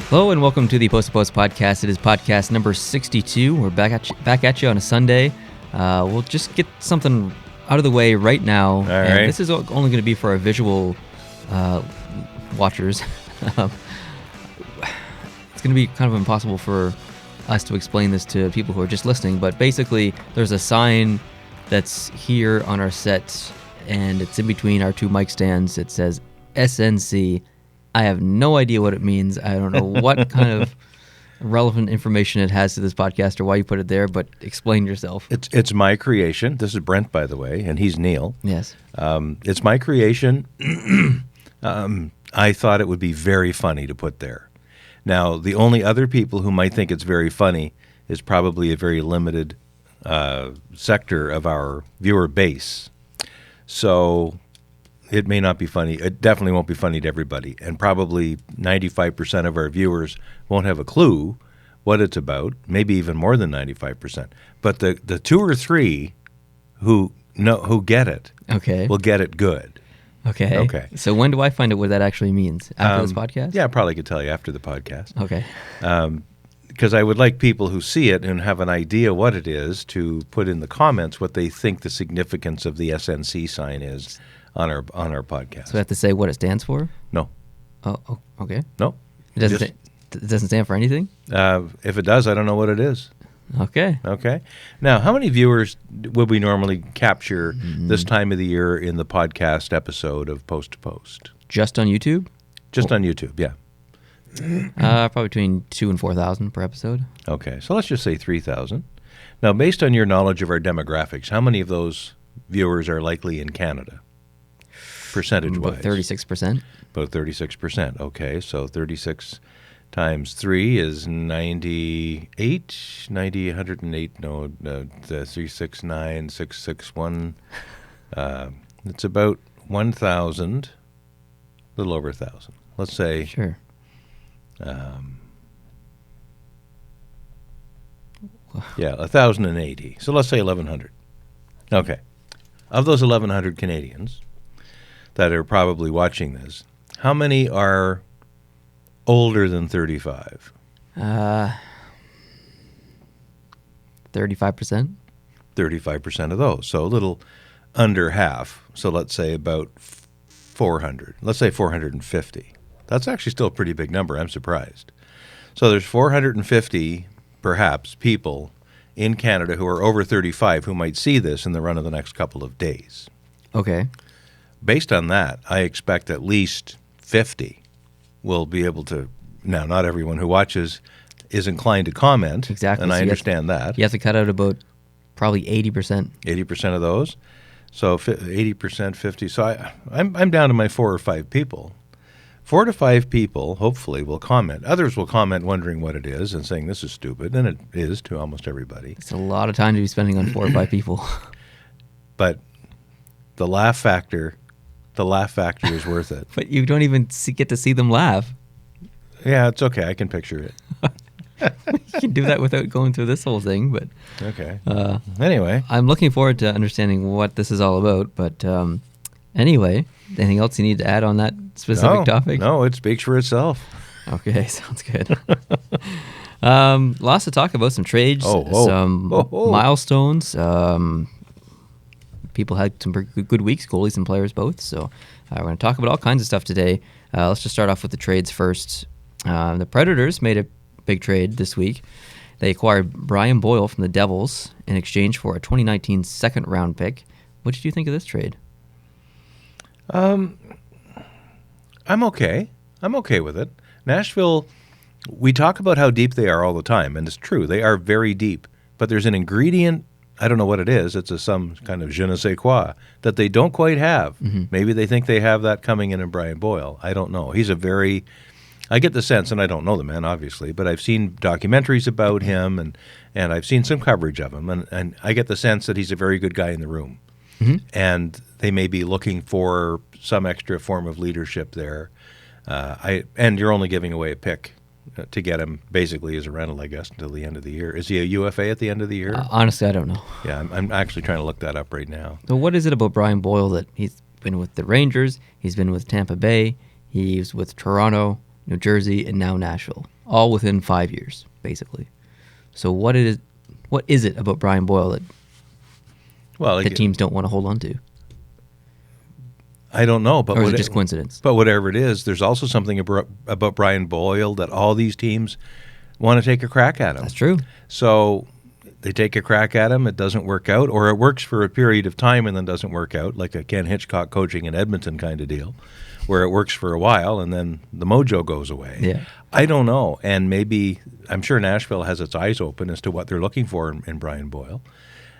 Hello and welcome to the Post to Post podcast. It is podcast number 62. We're back at you on a Sunday. We'll just get something out of the way right now. All right. This is only going to be for our visual watchers. It's going to be kind of impossible for us to explain this to people who are just listening, but basically there's a sign that's here on our set, and it's in between our two mic stands. It says SNC. I have no idea what it means. I don't know what kind of relevant information it has to this podcast or why you put it there, but explain yourself. It's my creation. This is Brent, by the way, and he's Neil. Yes. It's my creation. I thought it would be very funny to put there. Now, the only other people who might think it's very funny is probably a very limited sector of our viewer base. So it may not be funny. It definitely won't be funny to everybody. And probably 95% of our viewers won't have a clue what it's about, maybe even more than 95%. But the 2 or 3 who get it will get it good. Okay. So when do I find out what that actually means? After this podcast? Yeah, I probably could tell you after the podcast. Okay. Because I would like people who see it and have an idea what it is to put in the comments what they think the significance of the SNC sign is on our podcast. So I have to say what it stands for? No. Oh, okay. No. It doesn't stand for anything? If it does, I don't know what it is. Okay. Now, how many viewers would we normally capture this time of the year in the podcast episode of Post to Post? Just on YouTube? Just on YouTube, yeah. Probably between 2,000 and 4,000 per episode. Okay, so let's just say 3,000. Now, based on your knowledge of our demographics, how many of those viewers are likely in Canada, percentage-wise? About 36%. About 36%. Okay, so 36 times 3 is 98, 108, no, 369, 661. It's about 1,000, a little over 1,000. Let's say. Sure. Yeah, 1,080. So let's say 1,100. Okay. Of those 1,100 Canadians that are probably watching this, how many are older than 35? 35%. 35% of those. So a little under half. So let's say about 400. Let's say 450. That's actually still a pretty big number. I'm surprised. So there's 450, perhaps, people in Canada who are over 35 who might see this in the run of the next couple of days. Okay. Based on that, I expect at least 50 will be able to. Now, not everyone who watches is inclined to comment. Exactly. And So I you understand that. You have to cut out about probably 80%. 80% of those. So 80%, 50. So I'm down to my 4 or 5 people. 4 to 5 people, hopefully, will comment. Others will comment wondering what it is and saying this is stupid, and it is to almost everybody. It's a lot of time to be spending on 4 or 5 people. But the laugh factor is worth it. But you don't even get to see them laugh. Yeah, it's okay. I can picture it. You can do that without going through this whole thing. But Okay. Anyway. I'm looking forward to understanding what this is all about. But anyway, anything else you need to add on that specific topic? No, it speaks for itself. Okay, sounds good. Lots to talk about, some trades, some milestones. People had some good weeks, goalies and players both. So we're going to talk about all kinds of stuff today. Let's just start off with the trades first. The Predators made a big trade this week. They acquired Brian Boyle from the Devils in exchange for a 2019 second-round pick. What did you think of this trade? I'm okay. I'm okay with it. Nashville, we talk about how deep they are all the time, and it's true. They are very deep. But there's an ingredient, I don't know what it is, it's some kind of je ne sais quoi, that they don't quite have. Mm-hmm. Maybe they think they have that coming in Brian Boyle. I don't know. He's I get the sense, and I don't know the man, obviously, but I've seen documentaries about him, and I've seen some coverage of him, and I get the sense that he's a very good guy in the room. Mm-hmm. And they may be looking for some extra form of leadership there. And you're only giving away a pick to get him basically as a rental, I guess, until the end of the year. Is he a UFA at the end of the year? Honestly, I don't know. Yeah, I'm actually trying to look that up right now. So what is it about Brian Boyle that he's been with the Rangers, he's been with Tampa Bay, he's with Toronto, New Jersey, and now Nashville? all within 5 years, basically. So what is it about Brian Boyle that teams don't want to hold on to? I don't know, but or is it just coincidence? But whatever it is, there's also something about Brian Boyle that all these teams want to take a crack at him. That's true. So they take a crack at him, it doesn't work out, or it works for a period of time and then doesn't work out, like a Ken Hitchcock coaching in Edmonton kind of deal, where it works for a while and then the mojo goes away. Yeah. I don't know, and maybe I'm sure Nashville has its eyes open as to what they're looking for in Brian Boyle,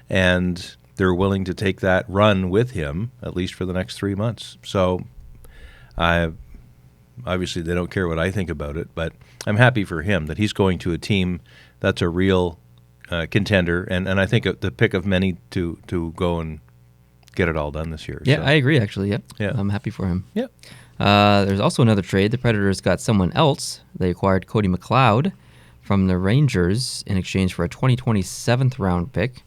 and they're willing to take that run with him at least for the next 3 months. So obviously they don't care what I think about it, but I'm happy for him that he's going to a team that's a real contender, and I think the pick of many to go and get it all done this year. Yeah, so. I agree, actually. Yep. Yeah. I'm happy for him. Yeah. There's also another trade. The Predators got someone else. They acquired Cody McLeod from the Rangers in exchange for a 2020 7th-round pick.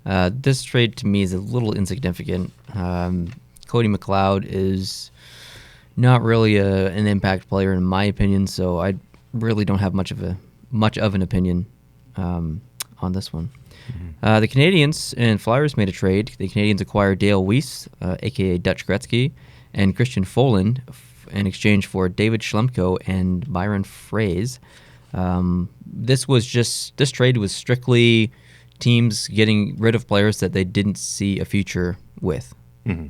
This trade to me is a little insignificant. Cody McLeod is not really an impact player in my opinion, so I really don't have much of an opinion on this one. Mm-hmm. The Canadiens and Flyers made a trade. The Canadiens acquired Dale Weiss, a.k.a. Dutch Gretzky, and Christian Folin in exchange for David Schlemko and Byron Frazee. This trade was strictly teams getting rid of players that they didn't see a future with. Mm-hmm.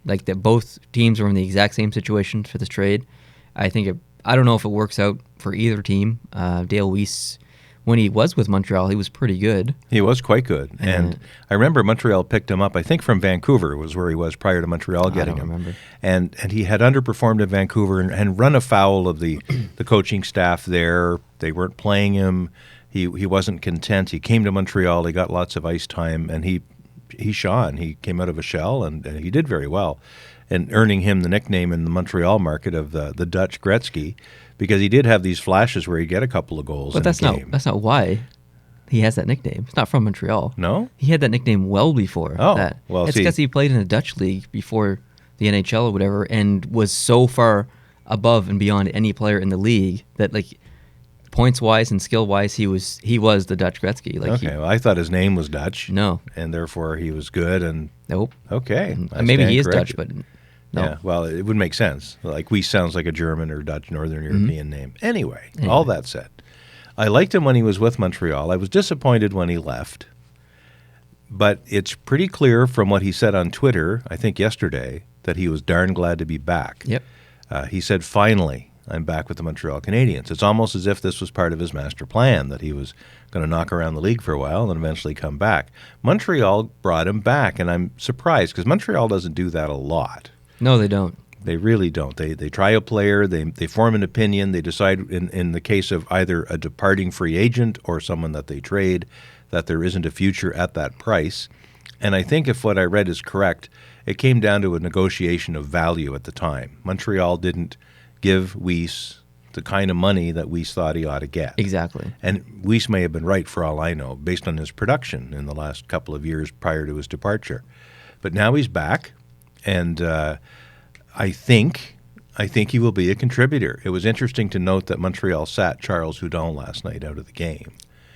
Like that, both teams were in the exact same situation for this trade. I don't know if it works out for either team. Dale Weiss, when he was with Montreal, he was pretty good. He was quite good. And I remember Montreal picked him up, I think from Vancouver was where he was prior to Montreal getting him. Remember. And he had underperformed in Vancouver and run afoul of the coaching staff there. They weren't playing him. He wasn't content. He came to Montreal. He got lots of ice time, and he shone. He came out of a shell, and he did very well, and earning him the nickname in the Montreal market of the Dutch Gretzky, because he did have these flashes where he'd get a couple of goals in a game. That's not why he has that nickname. It's not from Montreal. No? He had that nickname well before that. Well, it's because he played in the Dutch league before the NHL or whatever, and was so far above and beyond any player in the league that, like, points-wise and skill-wise, he was the Dutch Gretzky. Well, I thought his name was Dutch. No. And therefore he was good. And nope. Okay. Maybe he is Dutch, but no. Yeah, well, it would make sense. Like, Weiss sounds like a German or Dutch, Northern European name. Anyway, all that said, I liked him when he was with Montreal. I was disappointed when he left. But it's pretty clear from what he said on Twitter, I think yesterday, that he was darn glad to be back. Yep. He said, finally, I'm back with the Montreal Canadiens. It's almost as if this was part of his master plan, that he was going to knock around the league for a while and eventually come back. Montreal brought him back, and I'm surprised because Montreal doesn't do that a lot. No, they don't. They really don't. They try a player, they form an opinion, they decide in the case of either a departing free agent or someone that they trade that there isn't a future at that price. And I think if what I read is correct, it came down to a negotiation of value at the time. Montreal didn't give Weiss the kind of money that Weiss thought he ought to get. Exactly. And Weiss may have been right for all I know, based on his production in the last couple of years prior to his departure. But now he's back, and I think he will be a contributor. It was interesting to note that Montreal sat Charles Hudon last night out of the game.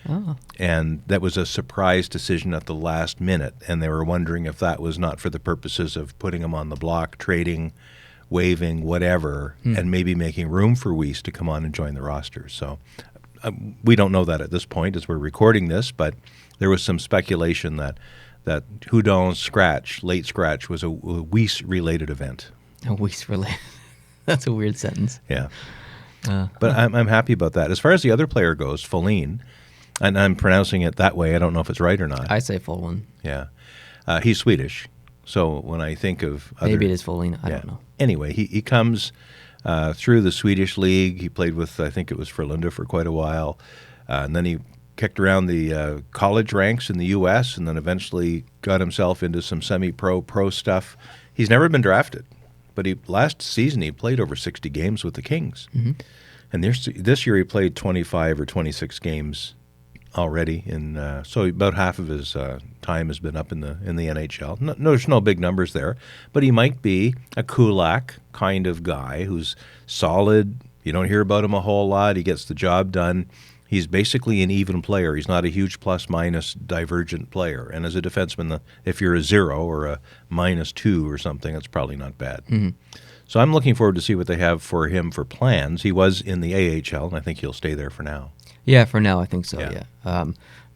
Oh. And that was a surprise decision at the last minute, and they were wondering if that was not for the purposes of putting him on the block, trading, waiving, whatever, and maybe making room for Weiss to come on and join the roster. So we don't know that at this point as we're recording this, but there was some speculation that Hudon's late scratch, was a Weiss-related event. A Weiss-related. That's a weird sentence. Yeah. But I'm happy about that. As far as the other player goes, Folin, and I'm pronouncing it that way. I don't know if it's right or not. I say Folin. Yeah. He's Swedish. So when I think of maybe it is Folin. I don't know. Anyway, he comes through the Swedish league. He played with, I think it was Frölunda for quite a while. And then he kicked around the college ranks in the U.S. and then eventually got himself into some semi-pro stuff. He's never been drafted. But last season he played over 60 games with the Kings. Mm-hmm. And this year he played 25 or 26 games already, so about half of his time has been up in the NHL. There's no big numbers there, but he might be a Kulak kind of guy who's solid, You don't hear about him a whole lot. He gets the job done. He's basically an even player. He's not a huge plus-minus divergent player. And as a defenseman, if you're a 0 or a -2 or something, it's probably not bad. Mm-hmm. So I'm looking forward to see what they have for him for plans. He was in the AHL, and I think he'll stay there for now. Yeah, for now, I think so, Yeah. yeah.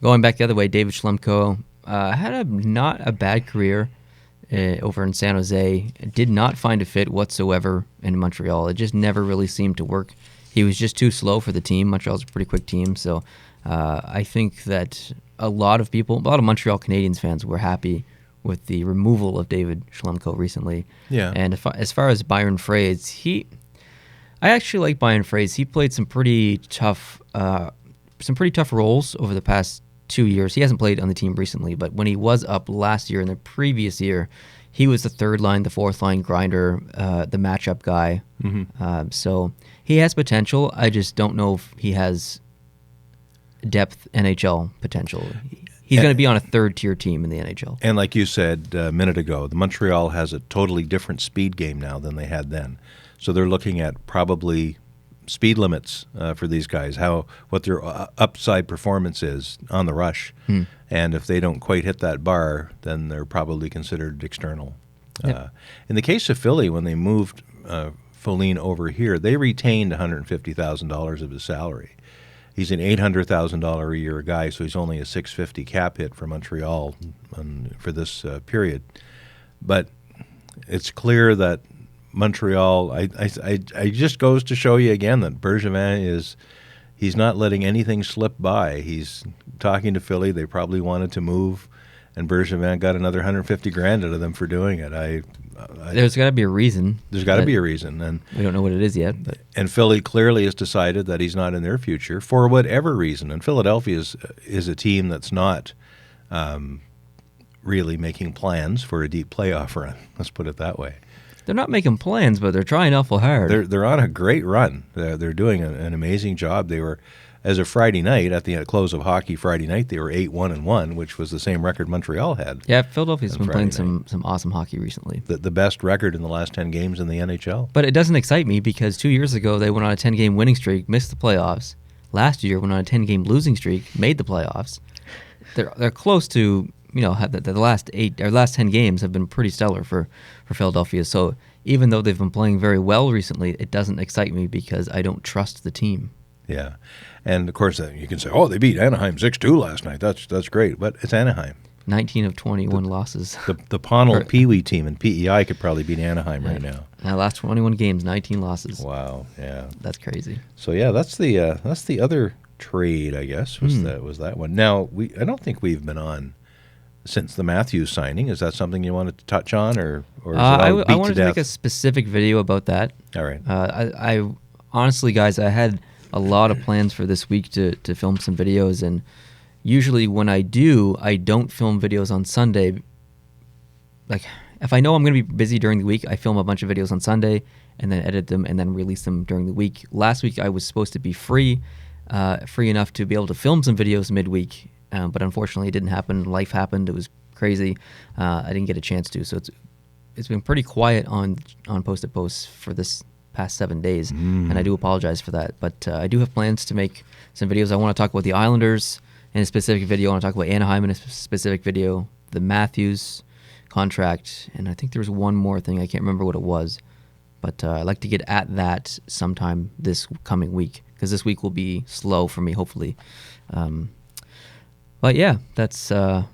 Going back the other way, David Schlemko had not a bad career over in San Jose. Did not find a fit whatsoever in Montreal. It just never really seemed to work. He was just too slow for the team. Montreal's a pretty quick team, so I think that a lot of Montreal Canadiens fans were happy with the removal of David Schlemko recently. Yeah. And as far as Byron Frais, I actually like Byron Frais. He played some pretty tough roles over the past 2 years. He hasn't played on the team recently, but when he was up last year and the previous year, he was the third line, the fourth line grinder, the matchup guy. Mm-hmm. So he has potential. I just don't know if he has depth NHL potential. He's going to be on a third-tier team in the NHL. And like you said a minute ago, the Montreal has a totally different speed game now than they had then. So they're looking at probably speed limits for these guys, what their upside performance is on the rush. And if they don't quite hit that bar, then they're probably considered external. Yep. In the case of Philly, when they moved Foligno over here, they retained $150,000 of his salary. He's an $800,000 a year guy, so he's only a $650 cap hit for Montreal for this period. But it's clear that Montreal, I just goes to show you again that Bergevin he's not letting anything slip by. He's talking to Philly. They probably wanted to move, and Bergevin got another $150,000 out of them for doing it. There's got to be a reason. There's got to be a reason, and we don't know what it is yet. And Philly clearly has decided that he's not in their future for whatever reason. And Philadelphia is a team that's not really making plans for a deep playoff run. Let's put it that way. They're not making plans, but they're trying awful hard. They're on a great run. They're doing an amazing job. They were, as of Friday night, at the close of hockey Friday night, they were 8-1-1, which was the same record Montreal had. Yeah, Philadelphia's been playing some awesome hockey recently. The best record in the last 10 games in the NHL. But it doesn't excite me because 2 years ago they went on a 10-game winning streak, missed the playoffs. Last year went on a 10-game losing streak, made the playoffs. They're close to, the last 10 games have been pretty stellar for Philadelphia. So even though they've been playing very well recently, it doesn't excite me because I don't trust the team. Yeah. And, of course, you can say, they beat Anaheim 6-2 last night. That's great. But it's Anaheim. 19 of 21 losses. The Pownell Pee-wee team in PEI could probably beat Anaheim right now. Last 21 games, 19 losses. Wow, yeah. That's crazy. So, yeah, that's the other trade, I guess, was that one. Now, I don't think we've been on since the Matthews signing. Is that something you wanted to touch on, or is it all beat I wanted to to death? make a specific video about that. All right. I honestly, guys, I had a lot of plans for this week to film some videos, and usually when I don't film videos on Sunday. Like, if I know I'm going to be busy during the week, I film a bunch of videos on Sunday and then edit them and then release them during the week. Last week I was supposed to be free enough to be able to film some videos midweek, but unfortunately it didn't happen. Life happened. It was crazy. I didn't get a chance to, so it's been pretty quiet on Posted Posts for this past 7 days, and I do apologize for that. But I do have plans to make some videos. I want to talk about the Islanders in a specific video. I want to talk about Anaheim in a specific video, the Matthews contract, and I think there was one more thing. I can't remember what it was, but I'd like to get at that sometime this coming week, because this week will be slow for me, hopefully. But yeah, that's something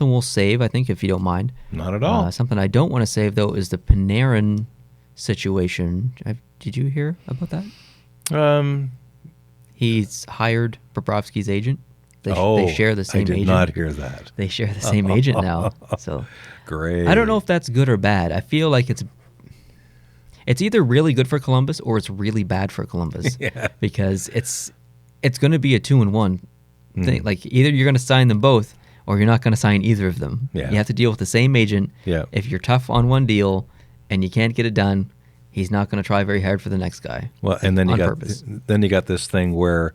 we'll save, I think, if you don't mind. Not at all. Something I don't want to save, though, is the Panarin situation. Did you hear about that? He's hired Bobrovsky's agent. They share the same agent. I did not hear that. They share the same agent now. So great. I don't know if that's good or bad. I feel like it's either really good for Columbus or it's really bad for Columbus. Yeah. Because it's going to be a 2-in-1 thing. Like, either you're going to sign them both or you're not going to sign either of them. Yeah. You have to deal with the same agent. Yeah. If you're tough on one deal and you can't get it done, he's not going to try very hard for the next guy. Well, and then purpose. You got this thing where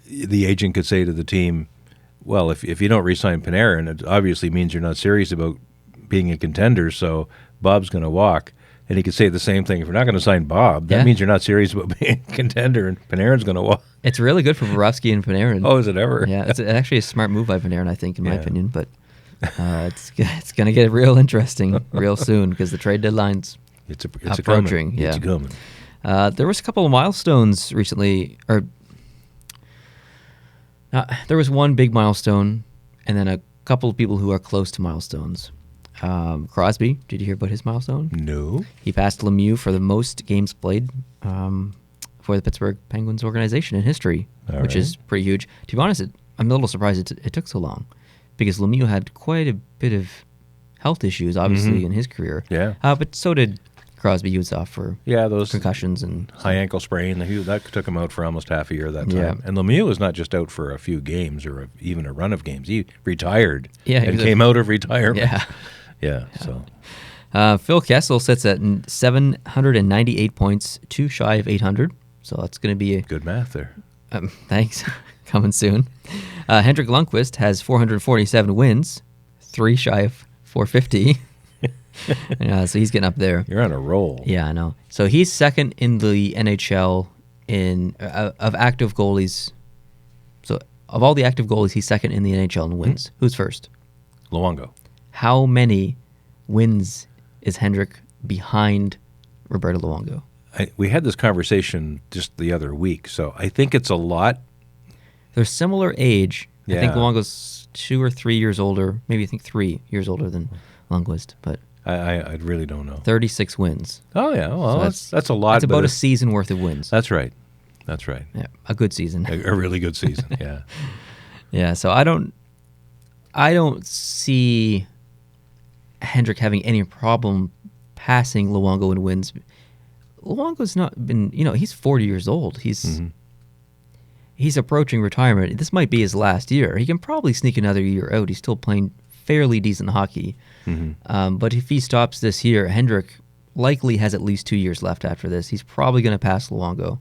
the agent could say to the team, well, if you don't re-sign Panarin, it obviously means you're not serious about being a contender, so Bob's going to walk. And he could say the same thing. If you're not going to sign Bob, that means you're not serious about being a contender, and Panarin's going to walk. It's really good for Bobrovsky and Panarin. Oh, is it ever? Yeah, it's actually a smart move by Panarin, I think, in my opinion. But it's going to get real interesting real soon because the trade deadline's approaching. It's coming. There was a couple of milestones recently, there was one big milestone, and then a couple of people who are close to milestones. Crosby, did you hear about his milestone? No. He passed Lemieux for the most games played for the Pittsburgh Penguins organization in history, which is pretty huge. To be honest, I'm a little surprised it took so long because Lemieux had quite a bit of health issues, obviously, in his career. Yeah. But so did Crosby. He was off for those concussions and high ankle sprain. That took him out for almost half a year that time. Yeah. And Lemieux was not just out for a few games or even a run of games. He retired and he came out of retirement. Yeah. Yeah. So Phil Kessel sits at 798 points, 2 shy of 800. So that's going to be good math there. Thanks. Coming soon. Henrik Lundqvist has 447 wins, 3 shy of 450. So he's getting up there. You're on a roll. Yeah, I know. So he's second in the NHL of active goalies. So of all the active goalies, he's second in the NHL in wins. Who's first? Luongo. How many wins is Hendrick behind Roberto Luongo? We had this conversation just the other week, so I think it's a lot. They're similar age. Yeah. I think Luongo's 2 or 3 years older, maybe I think 3 years older than Lundqvist, but I really don't know. 36 wins. Oh, yeah. Well, So that's a lot. That's about a season worth of wins. That's right. That's right. Yeah, a good season. A really good season, yeah. Yeah, so I don't see Hendrick having any problem passing Luongo in wins. Luongo's not been, he's 40 years old. He's approaching retirement. This might be his last year. He can probably sneak another year out. He's still playing fairly decent hockey. But if he stops this year, Hendrick likely has at least 2 years left after this. He's probably going to pass Luongo.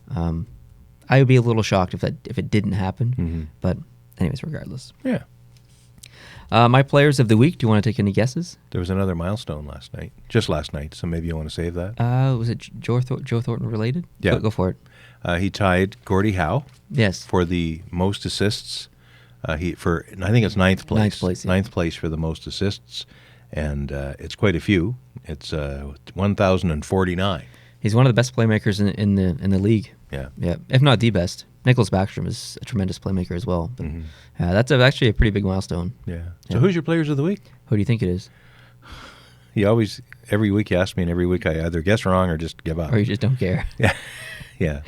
I would be a little shocked if it didn't happen. But anyways, regardless. Yeah. My players of the week, do you want to take any guesses? There was another milestone just last night, so maybe you want to save that. Was it Joe Thornton related? Yeah. Go for it. He tied Gordie Howe for the most assists. I think it's ninth place. Ninth place for the most assists, and it's quite a few. It's 1,049. He's one of the best playmakers in the league. Yeah, if not the best. Nicholas Backstrom is a tremendous playmaker as well. But that's actually a pretty big milestone. Yeah. So who's your players of the week? Who do you think it is? Every week you ask me, and every week I either guess wrong or just give up. Or you just don't care. Yeah. Yeah.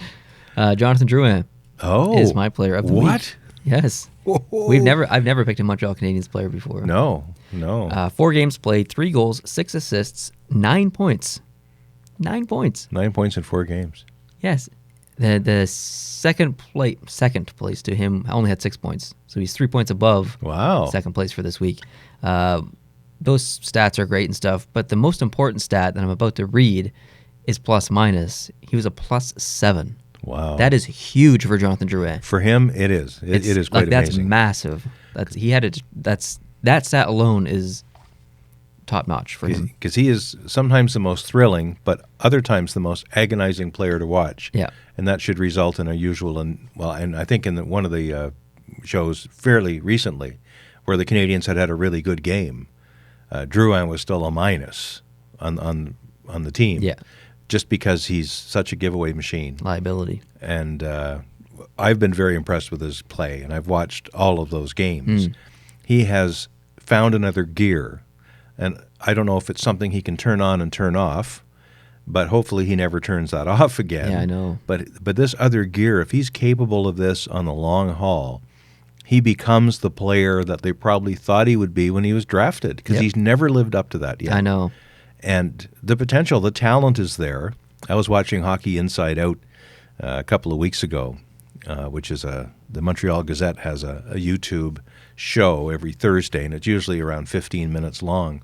Jonathan Drouin is my player of the week. What? Yes. Whoa. I've never picked a Montreal Canadiens player before. No. 4 games played, 3 goals, 6 assists, 9 points. 9 points. 9 points in 4 games. Yes. The second place to him only had 6 points, so he's 3 points above. Second place for this week. Those stats are great and stuff, but the most important stat that I'm about to read is plus minus. He was a +7. Wow, that is huge for Jonathan Drouin. For him, it is. It is quite that's amazing. Massive. That stat alone is top notch for him. Because he is sometimes the most thrilling, but other times the most agonizing player to watch. Yeah. And that should result in a usual, and I think in one of the shows fairly recently, where the Canadiens had a really good game, Drouin was still a minus on the team. Yeah. Just because he's such a giveaway machine. Liability. And I've been very impressed with his play, and I've watched all of those games. He has found another gear. And I don't know if it's something he can turn on and turn off, but hopefully he never turns that off again. Yeah, I know. But this other gear, if he's capable of this on the long haul, he becomes the player that they probably thought he would be when he was drafted, because he's never lived up to that yet. I know. And the potential, the talent is there. I was watching Hockey Inside Out a couple of weeks ago, which is the Montreal Gazette has a YouTube show every Thursday, and it's usually around 15 minutes long.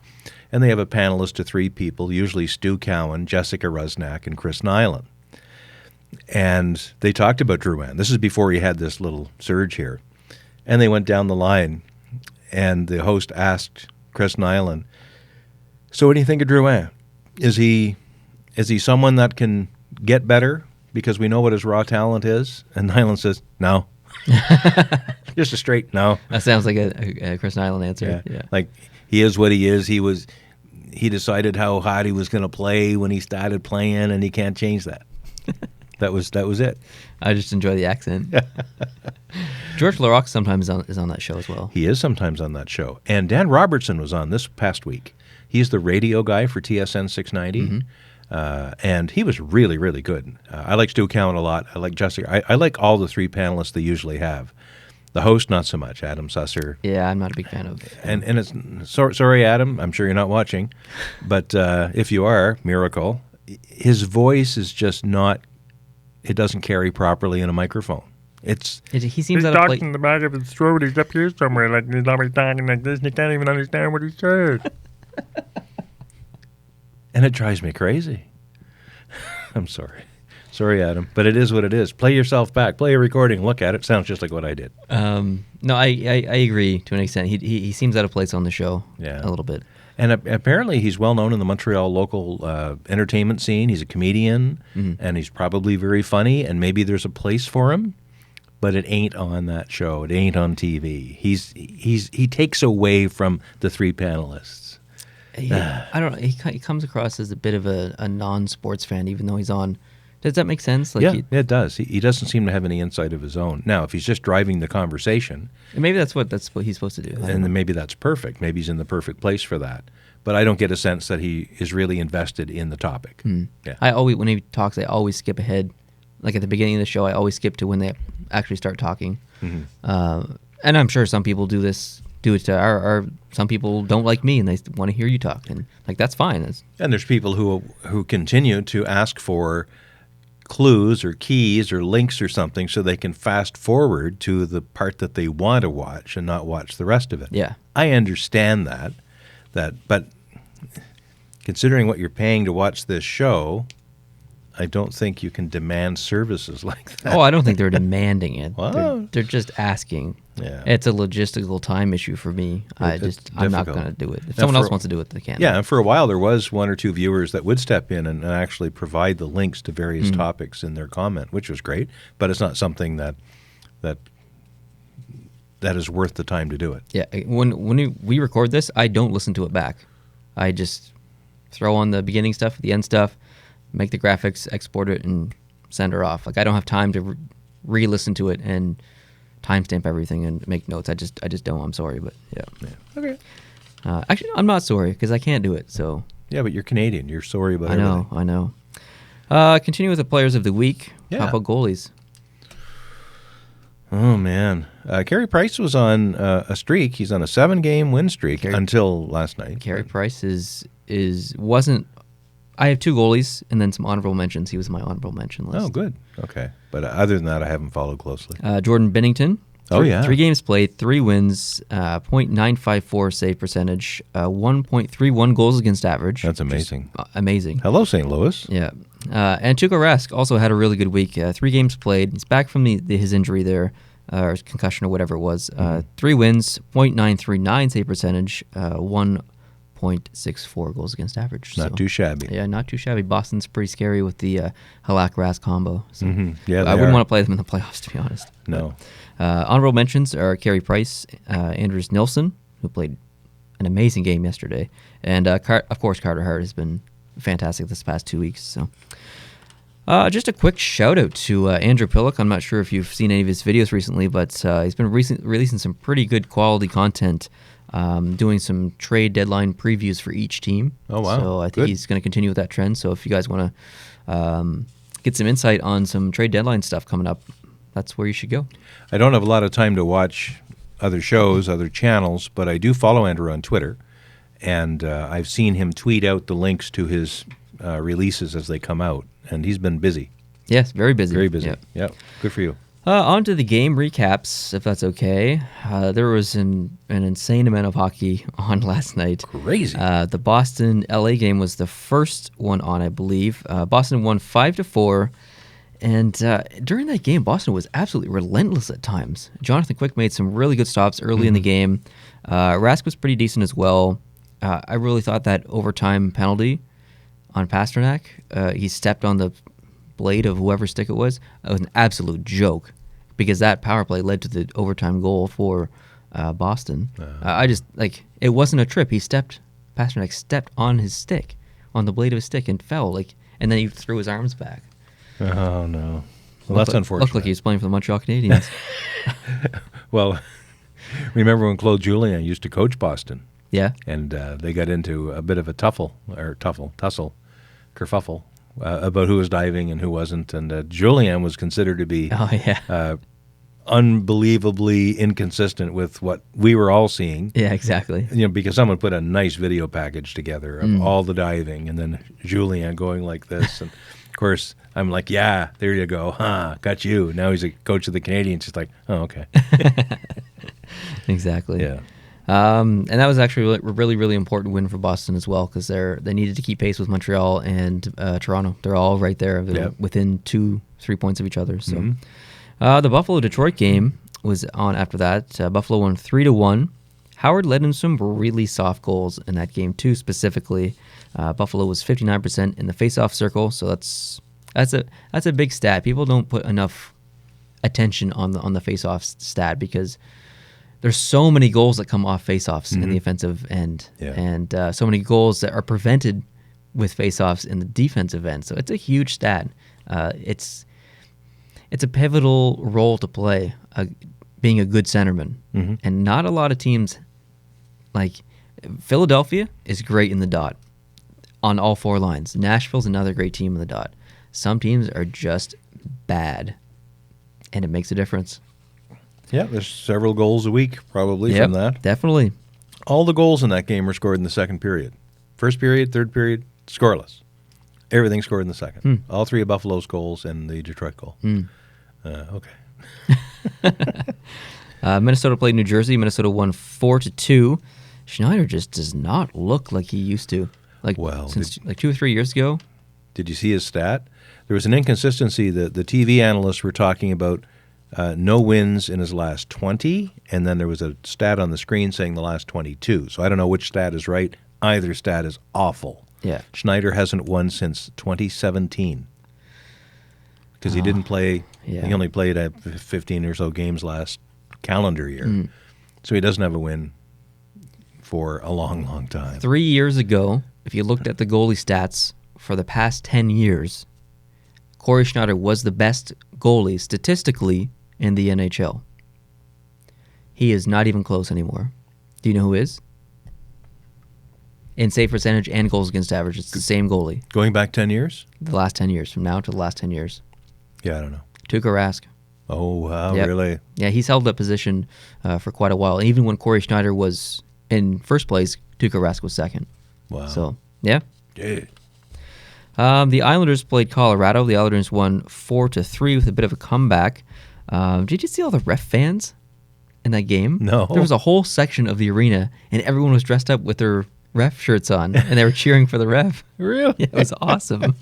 And they have a panelist of 3 people, usually Stu Cowan, Jessica Rusnak, and Chris Nyland. And they talked about Drouin. This is before he had this little surge here. And they went down the line, and the host asked Chris Nyland, "So what do you think of Drouin? Is he Is he someone that can get better because we know what his raw talent is? And Nyland says, no. Just a straight no. That sounds like a Chris Nyland answer. Yeah. Like, he is what he is. He decided how hard he was going to play when he started playing, and he can't change that. That was it. I just enjoy the accent. George LaRocque sometimes is on that show as well. He is sometimes on that show. And Dan Robertson was on this past week. He's the radio guy for TSN 690. And he was really, really good. I like Stu Cowan a lot. I like Jessica. I like all the three panelists they usually have. The host, not so much, Adam Susser. Yeah, I'm not a big fan of. And it's sorry, Adam. I'm sure you're not watching, but if you are, miracle. His voice is just not. It doesn't carry properly in a microphone. He seems out of place. He's talking in the back of his throat. He's up here somewhere. Like he's always talking like this, and you can't even understand what he said. And it drives me crazy. I'm sorry. Sorry, Adam. But it is what it is. Play yourself back. Play a recording. Look at it. Sounds just like what I did. No, I agree to an extent. He seems out of place on the show a little bit. And apparently he's well known in the Montreal local entertainment scene. He's a comedian, and he's probably very funny, and maybe there's a place for him, but it ain't on that show. It ain't on TV. He takes away from the three panelists. I don't know. He comes across as a bit of a non-sports fan, even though he's on. Does that make sense? Like it does. He doesn't seem to have any insight of his own. Now, if he's just driving the conversation, maybe that's what he's supposed to do. And then maybe that's perfect. Maybe he's in the perfect place for that. But I don't get a sense that he is really invested in the topic. Yeah. When he talks, I always skip ahead. Like at the beginning of the show, I always skip to when they actually start talking. And I'm sure some people do it to some people don't like me and they want to hear you talk, and like that's fine. And there's people who continue to ask for clues or keys or links or something so they can fast forward to the part that they want to watch and not watch the rest of it. Yeah. I understand that, but considering what you're paying to watch this show, I don't think you can demand services like that. Oh, I don't think they're demanding it. Well, they're just asking. Yeah. It's a logistical time issue for me. I'm not going to do it. If someone else wants to do it, they can. Yeah, and for a while there was one or two viewers that would step in and actually provide the links to various topics in their comment, which was great, but it's not something that is worth the time to do it. Yeah, when we record this, I don't listen to it back. I just throw on the beginning stuff, the end stuff, make the graphics, export it, and send her off. Like I don't have time to re-listen to it and timestamp everything and make notes. I just don't. I'm sorry, but yeah. Okay. Actually, I'm not sorry because I can't do it. So. Yeah, but you're Canadian. You're sorry about everything. I know. Continue with the players of the week. Yeah. How about goalies? Oh man, Carey Price was on a streak. He's on a 7-game win streak until last night. Carey Price wasn't. I have 2 goalies and then some honorable mentions. He was in my honorable mention list. Oh, good. Okay. But other than that, I haven't followed closely. Jordan Binnington. 3 games played, 3 wins, .954 save percentage, 1.31 goals against average. That's amazing. Amazing. Hello, St. Louis. Yeah. And Tuukka Rask also had a really good week. 3 games played. He's back from his injury there, or concussion or whatever it was. 3 wins, .939 save percentage, 1.64 goals against average. Not too shabby. Yeah, not too shabby. Boston's pretty scary with the Halak-Rask combo. So Yeah, I wouldn't want to play them in the playoffs, to be honest. No. Honorable mentions are Carey Price, Anders Nilsson, who played an amazing game yesterday, and of course Carter Hart has been fantastic this past 2 weeks. So, just a quick shout out to Andrew Pillock. I'm not sure if you've seen any of his videos recently, but he's been releasing some pretty good quality content. Doing some trade deadline previews for each team. Oh, wow. So I think he's going to continue with that trend. So if you guys want to get some insight on some trade deadline stuff coming up, that's where you should go. I don't have a lot of time to watch other shows, other channels, but I do follow Andrew on Twitter, and I've seen him tweet out the links to his releases as they come out, and he's been busy. Yes, very busy. Very busy. Yep. Good for you. On to the game recaps, if that's okay. There was an insane amount of hockey on last night. Crazy. The Boston-LA game was the first one on, I believe. Boston won 5-4, and during that game, Boston was absolutely relentless at times. Jonathan Quick made some really good stops early in the game. Rask was pretty decent as well. I really thought that overtime penalty on Pasternak. He stepped on the blade of whoever's stick it was. It was an absolute joke because that power play led to the overtime goal for Boston. I just, like, it wasn't a trip. Pasternak stepped on his stick, on the blade of his stick, and fell, and then he threw his arms back. Oh, no. Well, that's unfortunate. Looked like he was playing for the Montreal Canadiens. Well, remember when Claude Julien used to coach Boston? Yeah. And they got into a bit of a tussle, kerfuffle, about who was diving and who wasn't. And Julien was considered to be unbelievably inconsistent with what we were all seeing. Yeah, exactly. Because someone put a nice video package together of all the diving, and then Julien going like this. And of course, I'm like, yeah, there you go. Got you. Now he's a coach of the Canadiens. It's like, oh, okay. Exactly. Yeah. And that was actually a really, really important win for Boston as well because they needed to keep pace with Montreal and Toronto. They're all right there within 2-3 points of each other. So the Buffalo-Detroit game was on after that. Buffalo won 3-1. Howard led in some really soft goals in that game too. Specifically, Buffalo was 59% in the face-off circle. So that's a big stat. People don't put enough attention on the face-off stat because there's so many goals that come off face-offs in the offensive end, and so many goals that are prevented with face-offs in the defensive end. So it's a huge stat. It's a pivotal role to play, being a good centerman, and not a lot of teams. Like Philadelphia is great in the dot on all 4 lines. Nashville's another great team in the dot. Some teams are just bad, and it makes a difference. Yeah, there's several goals a week probably from that. Definitely. All the goals in that game were scored in the second period. First period, third period, scoreless. Everything scored in the second. All 3 of Buffalo's goals and the Detroit goal. Okay. Minnesota played New Jersey. Minnesota won 4-2. Schneider just does not look like he used to. Since 2 or 3 years ago. Did you see his stat? There was an inconsistency. The TV analysts were talking about no wins in his last 20, and then there was a stat on the screen saying the last 22. So I don't know which stat is right. Either stat is awful. Yeah. Schneider hasn't won since 2017 because he didn't play. Yeah. He only played 15 or so games last calendar year. So he doesn't have a win for a long, long time. 3 years ago, if you looked at the goalie stats for the past 10 years, Corey Schneider was the best goalie statistically in the NHL. He is not even close anymore. Do you know who is? In save percentage and goals against average, it's the same goalie. Going back 10 years? The last 10 years, from now to the last 10 years. Yeah, I don't know. Tuukka Rask. Oh, wow, Yep. really? Yeah, he's held that position for quite a while. Even when Corey Schneider was in first place, Tuukka Rask was second. Wow. So, yeah. Yeah. The Islanders played Colorado. The Islanders won 4-3 with a bit of a comeback. Did you see all the ref fans in that game? No. There was a whole section of the arena, and everyone was dressed up with their ref shirts on, and they were cheering for the ref. Really? Yeah, it was awesome.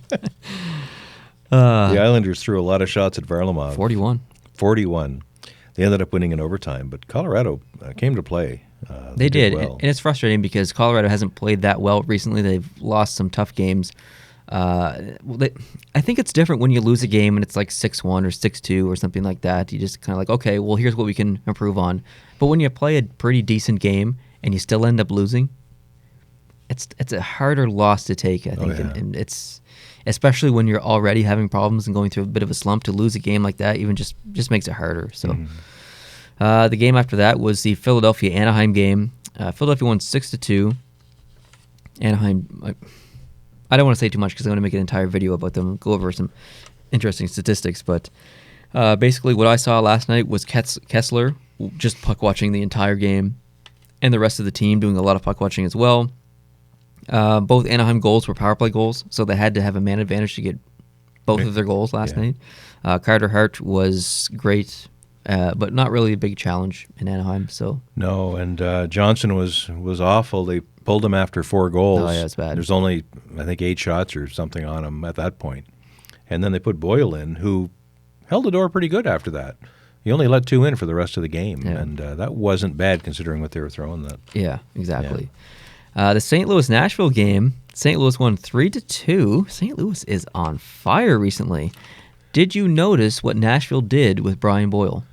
The Islanders threw a lot of shots at Varlamov. 41. They ended up winning in overtime, but Colorado came to play. They did, well. and it's frustrating because Colorado hasn't played that well recently. They've lost some tough games. I think it's different when you lose a game and it's like 6-1 or 6-2 or something like that. You just kind of like, okay, well, here's what we can improve on. But when you play a pretty decent game and you still end up losing, it's a harder loss to take, I think. And it's especially when you're already having problems and going through a bit of a slump, to lose a game like that even just makes it harder. So the game after that was the Philadelphia-Anaheim game. Philadelphia won 6-2. Anaheim... I don't want to say too much because I'm going to make an entire video about them, go over some interesting statistics. But basically what I saw last night was Kessler just puck watching the entire game, and the rest of the team doing a lot of puck watching as well. Both Anaheim goals were power play goals, so they had to have a man advantage to get both of their goals last night. Carter Hart was great, but not really a big challenge in Anaheim. So No, and Johnson was awful. They pulled him after 4 goals. Oh, yeah, it's bad. There's only, I think, 8 shots or something on him at that point. And then they put Boyle in, who held the door pretty good after that. He only let 2 in for the rest of the game, and that wasn't bad considering what they were throwing. That yeah, exactly. The St. Louis-Nashville game, St. Louis won 3-2. St. Louis is on fire recently. Did you notice what Nashville did with Brian Boyle?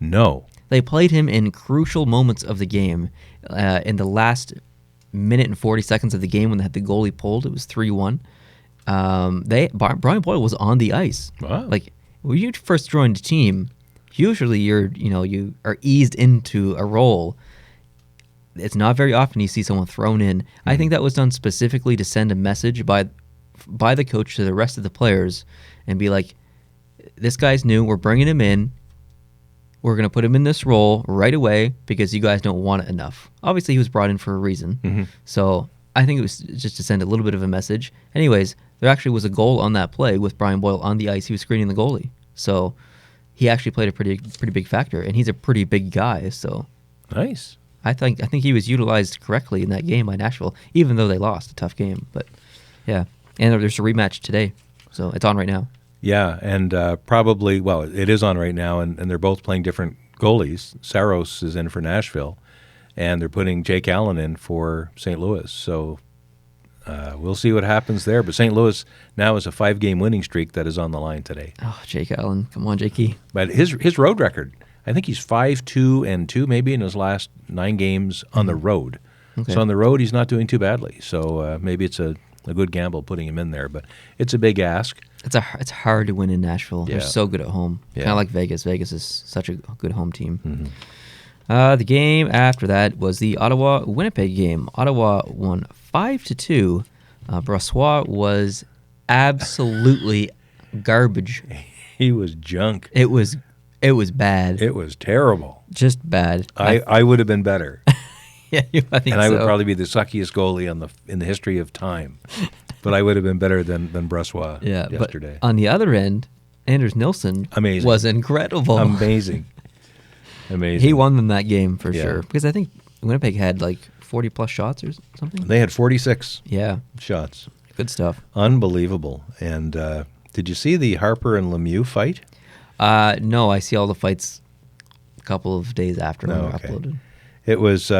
No. They played him in crucial moments of the game. In the last minute and 40 seconds of the game when they had the goalie pulled, it was 3-1. Brian Boyle was on the ice. Wow. Like, when you first join the team, usually you are eased into a role. It's not very often you see someone thrown in. I think that was done specifically to send a message by the coach to the rest of the players and be like, this guy's new. We're bringing him in. We're going to put him in this role right away because you guys don't want it enough. Obviously, he was brought in for a reason. So I think it was just to send a little bit of a message. Anyways, there actually was a goal on that play with Brian Boyle on the ice. He was screening the goalie. So he actually played a pretty big factor, and he's a pretty big guy. So Nice. I think he was utilized correctly in that game by Nashville, even though they lost a tough game. But yeah, and there's a rematch today, so it's on right now. Yeah, and probably, well, it is on right now, and they're both playing different goalies. Saros is in for Nashville, and they're putting Jake Allen in for St. Louis. So we'll see what happens there. But St. Louis now is a 5-game winning streak that is on the line today. Oh, Jake Allen, come on, Jakey. But his road record, I think he's 5-2-2 maybe in his last 9 games on the road. Okay. So on the road, he's not doing too badly. So maybe it's a good gamble putting him in there. But it's a big ask. It's hard to win in Nashville. Yeah. They're so good at home. Yeah. Kind of like Vegas. Vegas is such a good home team. The game after that was the Ottawa-Winnipeg game. Ottawa won 5-2. Brossoit was absolutely garbage. He was junk. It was bad. It was terrible. Just bad. I would have been better. Yeah, I think And I would so. probably be the suckiest goalie in the history of time. But I would have been better than Brossoit yesterday. But on the other end, Anders Nilsson Amazing. was incredible. Amazing. Amazing. He won them that game for Yeah. sure. Because I think Winnipeg had like 40-plus shots or something. They had 46 Yeah, shots. good stuff. Unbelievable. And did you see the Harper and Lemieux fight? No, I see all the fights a couple of days after Oh, they were okay. uploaded. It was.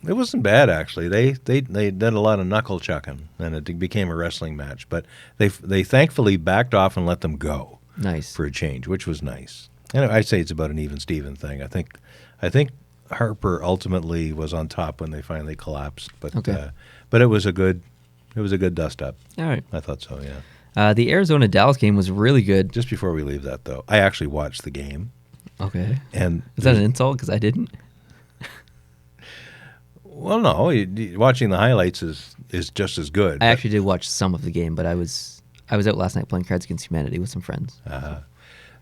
It wasn't bad actually. They did a lot of knuckle chucking, and it became a wrestling match. But they thankfully backed off and let them go Nice. for a change, which was nice. And I'd say it's about an even Steven thing. I think Harper ultimately was on top when they finally collapsed. But Okay. But it was a good dust up. All right. I thought so. Yeah. The Arizona-Dallas game was really good. Just before we leave that though, I actually watched the game. Okay. And Is that an insult? Because I didn't. well, no, watching the highlights is just as good. I actually did watch some of the game, but I was out last night playing Cards Against Humanity with some friends.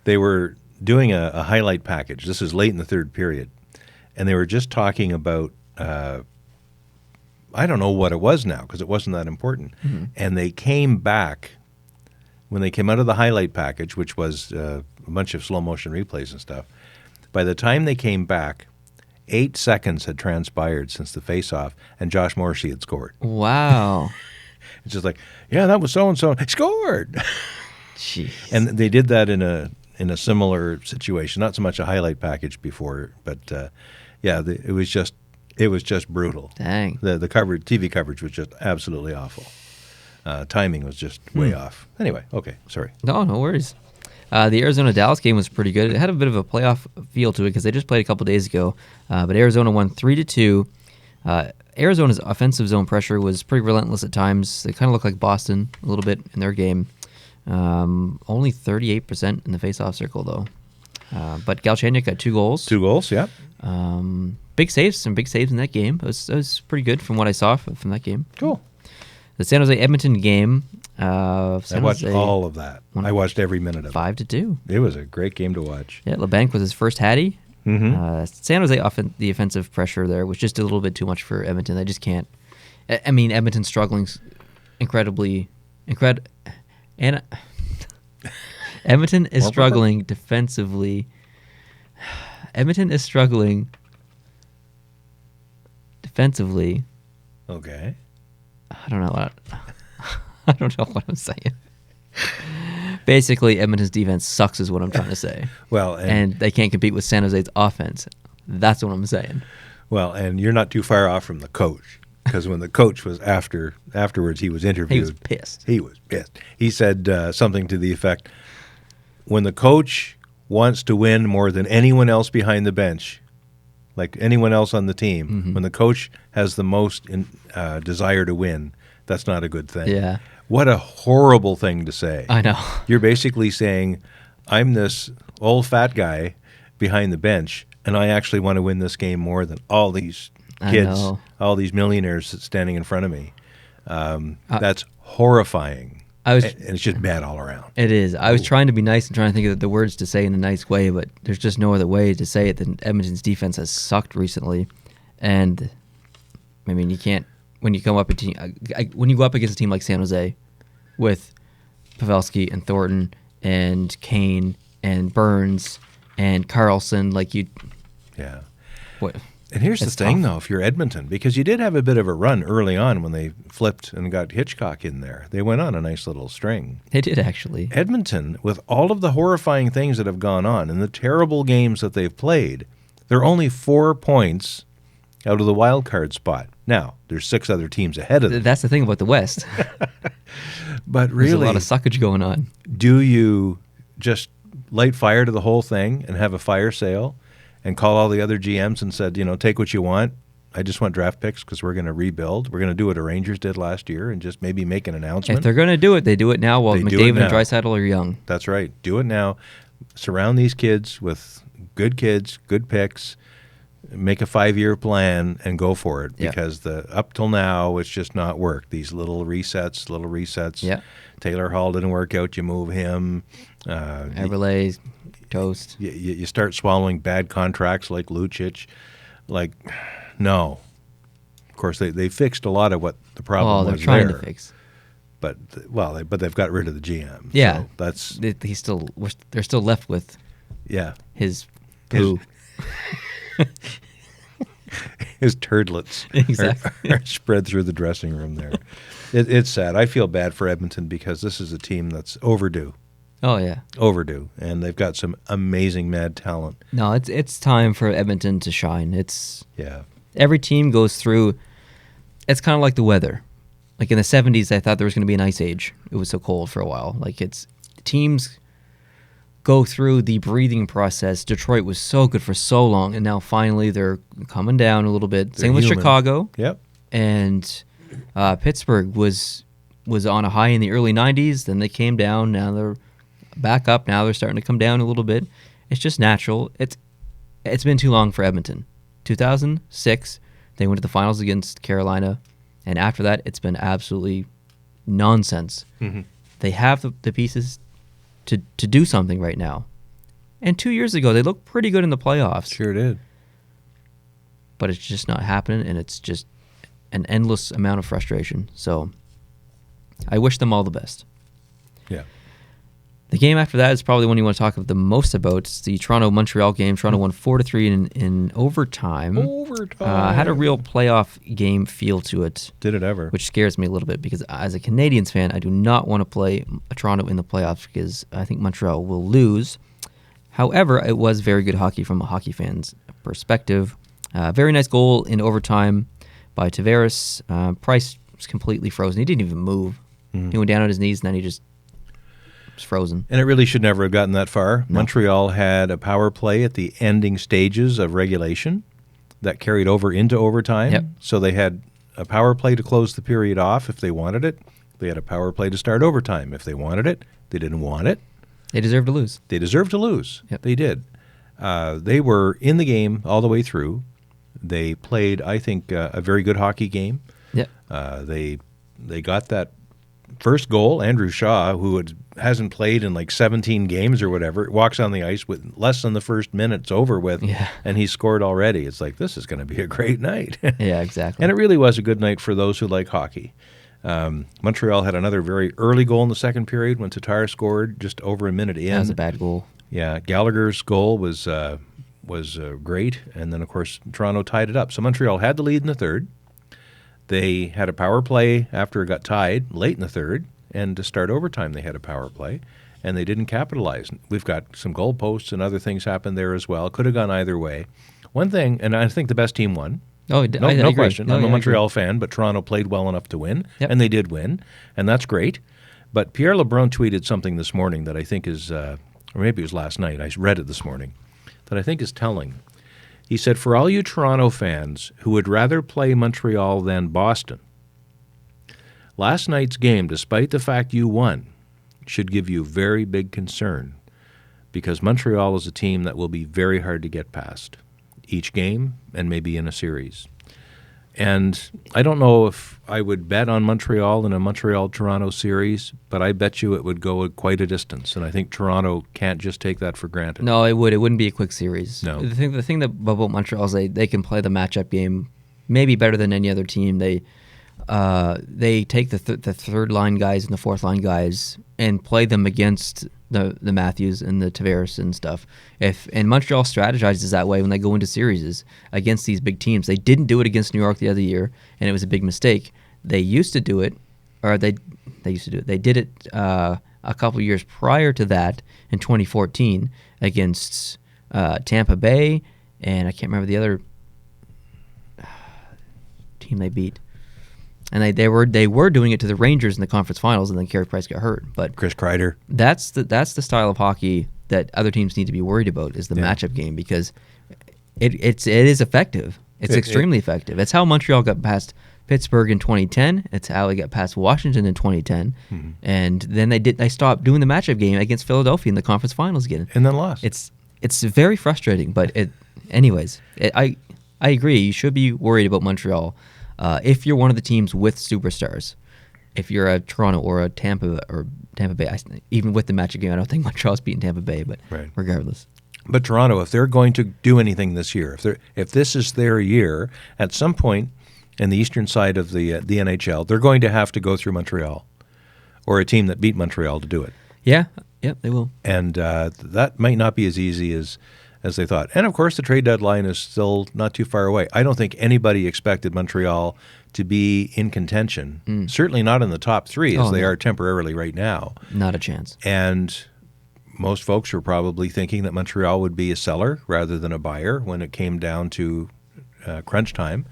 They were doing a highlight package. This is late in the third period, and they were just talking about I don't know what it was now because it wasn't that important. And they came back when they came out of the highlight package, which was a bunch of slow motion replays and stuff. By the time they came back, 8 seconds had transpired since the face-off, and Josh Morrissey had scored. Wow. It's just like, yeah, that was so-and-so. He scored! Jeez. And they did that in a similar situation, not so much a highlight package before, but it was just brutal. Dang. The TV coverage was just absolutely awful. Timing was just way off. Anyway, okay, sorry. No worries. The Arizona-Dallas game was pretty good. It had a bit of a playoff feel to it because they just played a couple days ago. But Arizona won 3-2. Arizona's offensive zone pressure was pretty relentless at times. They kind of looked like Boston a little bit in their game. Only 38% in the faceoff circle, though. But Galchenyuk got 2 goals. 2 goals, yeah. Some big saves in that game. It was pretty good from what I saw from that game. Cool. The San Jose Edmonton game. I watched all of that. I watched every minute of it. 5-2. It was a great game to watch. Yeah, LeBanc was his first Hattie. Mm-hmm. San Jose, the offensive pressure there was just a little bit too much for Edmonton. They just can't. I mean, Edmonton's struggling incredibly. And Edmonton is struggling defensively. Edmonton is struggling defensively. Okay. I don't know what I'm saying. Basically, Edmonton's defense sucks is what I'm trying to say. Well, and they can't compete with San Jose's offense. That's what I'm saying. Well, and you're not too far off from the coach. because when the coach was afterwards, he was interviewed. He was pissed. He was pissed. He said something to the effect, when the coach wants to win more than anyone else behind the bench, like anyone else on the team, when the coach has the most desire to win, that's not a good thing. Yeah. What a horrible thing to say. I know. You're basically saying, I'm this old fat guy behind the bench, and I actually want to win this game more than all these kids, all these millionaires standing in front of me. That's horrifying. And it's just bad all around. It is. I was trying to be nice and trying to think of the words to say in a nice way, but there's just no other way to say it than Edmonton's defense has sucked recently. And, I mean, you can't, when you go up against a team like San Jose with Pavelski and Thornton and Kane and Burns and Carlson, like you... Yeah. What? And here's the thing, though, if you're Edmonton, because you did have a bit of a run early on when they flipped and got Hitchcock in there. They went on a nice little string. They did, actually. Edmonton, with all of the horrifying things that have gone on and the terrible games that they've played, they're only 4 points out of the wild card spot. Now, there's 6 other teams ahead of them. That's the thing about the West. But really, there's a lot of suckage going on. Do you just light fire to the whole thing and have a fire sale and call all the other GMs and said, take what you want. I just want draft picks because we're going to rebuild. We're going to do what the Rangers did last year and just maybe make an announcement. If they're going to do it, they do it now while McDavid and Draisaitl are young. That's right. Do it now. Surround these kids, good picks, make a 5-year plan, and go for it. Because up till now, it's just not worked. These little resets. Yeah. Taylor Hall didn't work out. You move him. Everlay, toast. You start swallowing bad contracts like Lucic. No. Of course, they fixed a lot of what the problem was there. They're trying to fix. But they've got rid of the GM. Yeah. So that's they're still left with his poo. His turdlets are spread through the dressing room there. It's sad. I feel bad for Edmonton because this is a team that's overdue. Oh, yeah. Overdue. And they've got some amazing mad talent. No, it's time for Edmonton to shine. Every team goes through, it's kind of like the weather. Like in the 70s, I thought there was going to be an ice age. It was so cold for a while. Teams go through the breathing process. Detroit was so good for so long, and now finally they're coming down a little bit. Same with Chicago. Yep. And Pittsburgh was on a high in the early 90s. Then they came down. Now they're back up. Now they're starting to come down a little bit. It's just natural. It's been too long for Edmonton. 2006, they went to the finals against Carolina, and after that, it's been absolutely nonsense. Mm-hmm. They have the pieces to do something right now. And 2 years ago, they looked pretty good in the playoffs. Sure did. But it's just not happening, and it's just an endless amount of frustration. So I wish them all the best. Yeah. The game after that is probably the one you want to talk the most about. It's the Toronto-Montreal game. Toronto won 4-3 in overtime. Had a real playoff game feel to it. Did it ever? Which scares me a little bit because as a Canadiens fan, I do not want to play Toronto in the playoffs because I think Montreal will lose. However, it was very good hockey from a hockey fan's perspective. Very nice goal in overtime by Tavares. Price was completely frozen. He didn't even move. Mm-hmm. He went down on his knees and then he just was frozen. And it really should never have gotten that far. No. Montreal had a power play at the ending stages of regulation that carried over into overtime. Yep. So they had a power play to close the period off if they wanted it. They had a power play to start overtime if they wanted it. They didn't want it. They deserve to lose. They deserved to lose. Yep. They did. They were in the game all the way through. They played, I think, a very good hockey game. Yep. They got that first goal. Andrew Shaw, who hasn't played in like 17 games or whatever, walks on the ice with less than the first minute's over with, and he scored already. It's like, this is going to be a great night. Yeah, exactly. And it really was a good night for those who like hockey. Montreal had another very early goal in the second period when Tatar scored just over a minute in. That was a bad goal. Yeah, Gallagher's goal was great, and then, of course, Toronto tied it up. So Montreal had the lead in the third. They had a power play after it got tied late in the third, and to start overtime they had a power play, and they didn't capitalize. We've got some goalposts and other things happened there as well. Could have gone either way. One thing, and I think the best team won. Oh, no I agree. question. No, I'm a I Montreal fan, but Toronto played well enough to win, Yep. and they did win, and that's great. But Pierre LeBrun tweeted something this morning that I think is, or maybe it was last night, I read it this morning, that I think is telling. He said, for all you Toronto fans who would rather play Montreal than Boston, last night's game, despite the fact you won, should give you very big concern because Montreal is a team that will be very hard to get past each game and maybe in a series. And I don't know if I would bet on Montreal in a Montreal-Toronto series, but I bet you it would go quite a distance. And I think Toronto can't just take that for granted. No, it would. It wouldn't be a quick series. No. The thing about Montreal is they can play the matchup game maybe better than any other team. They take the third line guys and the fourth line guys and play them against the Matthews and the Tavares and stuff. And Montreal strategizes that way when they go into series against these big teams. They didn't do it against New York the other year, and it was a big mistake. They used to do it, or they used to do it. They did it a couple years prior to that in 2014 against Tampa Bay, and I can't remember the other team they beat. And they were doing it to the Rangers in the conference finals, and then Carey Price got hurt. But Chris Kreider. That's the style of hockey that other teams need to be worried about is the matchup game because it is effective. It's extremely effective. It's how Montreal got past Pittsburgh in 2010. It's how they got past Washington in 2010, and then they stopped doing the matchup game against Philadelphia in the conference finals again, And then lost. It's very frustrating. But I agree. You should be worried about Montreal. If you're one of the teams with superstars, if you're a Toronto or a Tampa Bay, even with the matchup game, I don't think Montreal's beating Tampa Bay, but regardless. But Toronto, if they're going to do anything this year, if this is their year, at some point in the eastern side of the NHL, they're going to have to go through Montreal or a team that beat Montreal to do it. Yeah, they will. And that might not be as easy as they thought. And, of course, the trade deadline is still not too far away. I don't think anybody expected Montreal to be in contention, certainly not in the top three as they are temporarily right now. Not a chance. And most folks were probably thinking that Montreal would be a seller rather than a buyer when it came down to crunch time.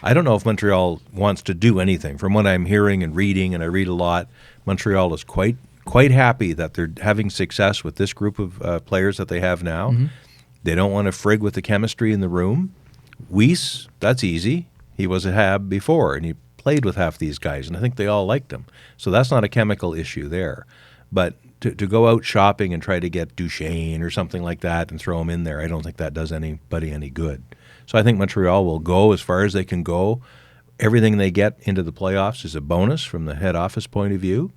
I don't know if Montreal wants to do anything. From what I'm hearing and reading, and I read a lot, Montreal is quite happy that they're having success with this group of players that they have now. They don't want to frig with the chemistry in the room. Weiss, that's easy. He was a Hab before, and he played with half these guys, and I think they all liked him. So that's not a chemical issue there. But to go out shopping and try to get Duchesne or something like that and throw him in there, I don't think that does anybody any good. So I think Montreal will go as far as they can go. Everything they get into the playoffs is a bonus from the head office point of view.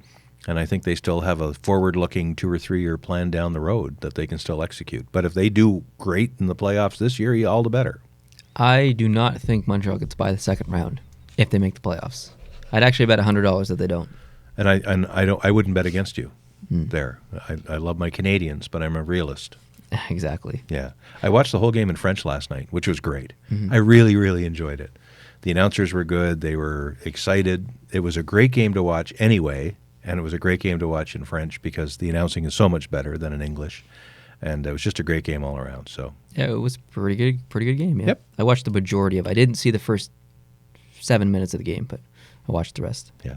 And I think they still have a forward-looking 2 or 3 year plan down the road that they can still execute. But if they do great in the playoffs this year, all the better. I do not think Montreal gets by the second round if they make the playoffs. I'd actually bet $100 that they don't. And I wouldn't bet against you there. I love my Canadiens, but I'm a realist. Exactly. Yeah. I watched the whole game in French last night, which was great. I really, really enjoyed it. The announcers were good. They were excited. It was a great game to watch anyway. And it was a great game to watch in French because the announcing is so much better than in English. And it was just a great game all around. So yeah, it was pretty good game. Yeah. Yep. I watched the majority of it. I didn't see the first 7 minutes of the game, but I watched the rest. Yeah.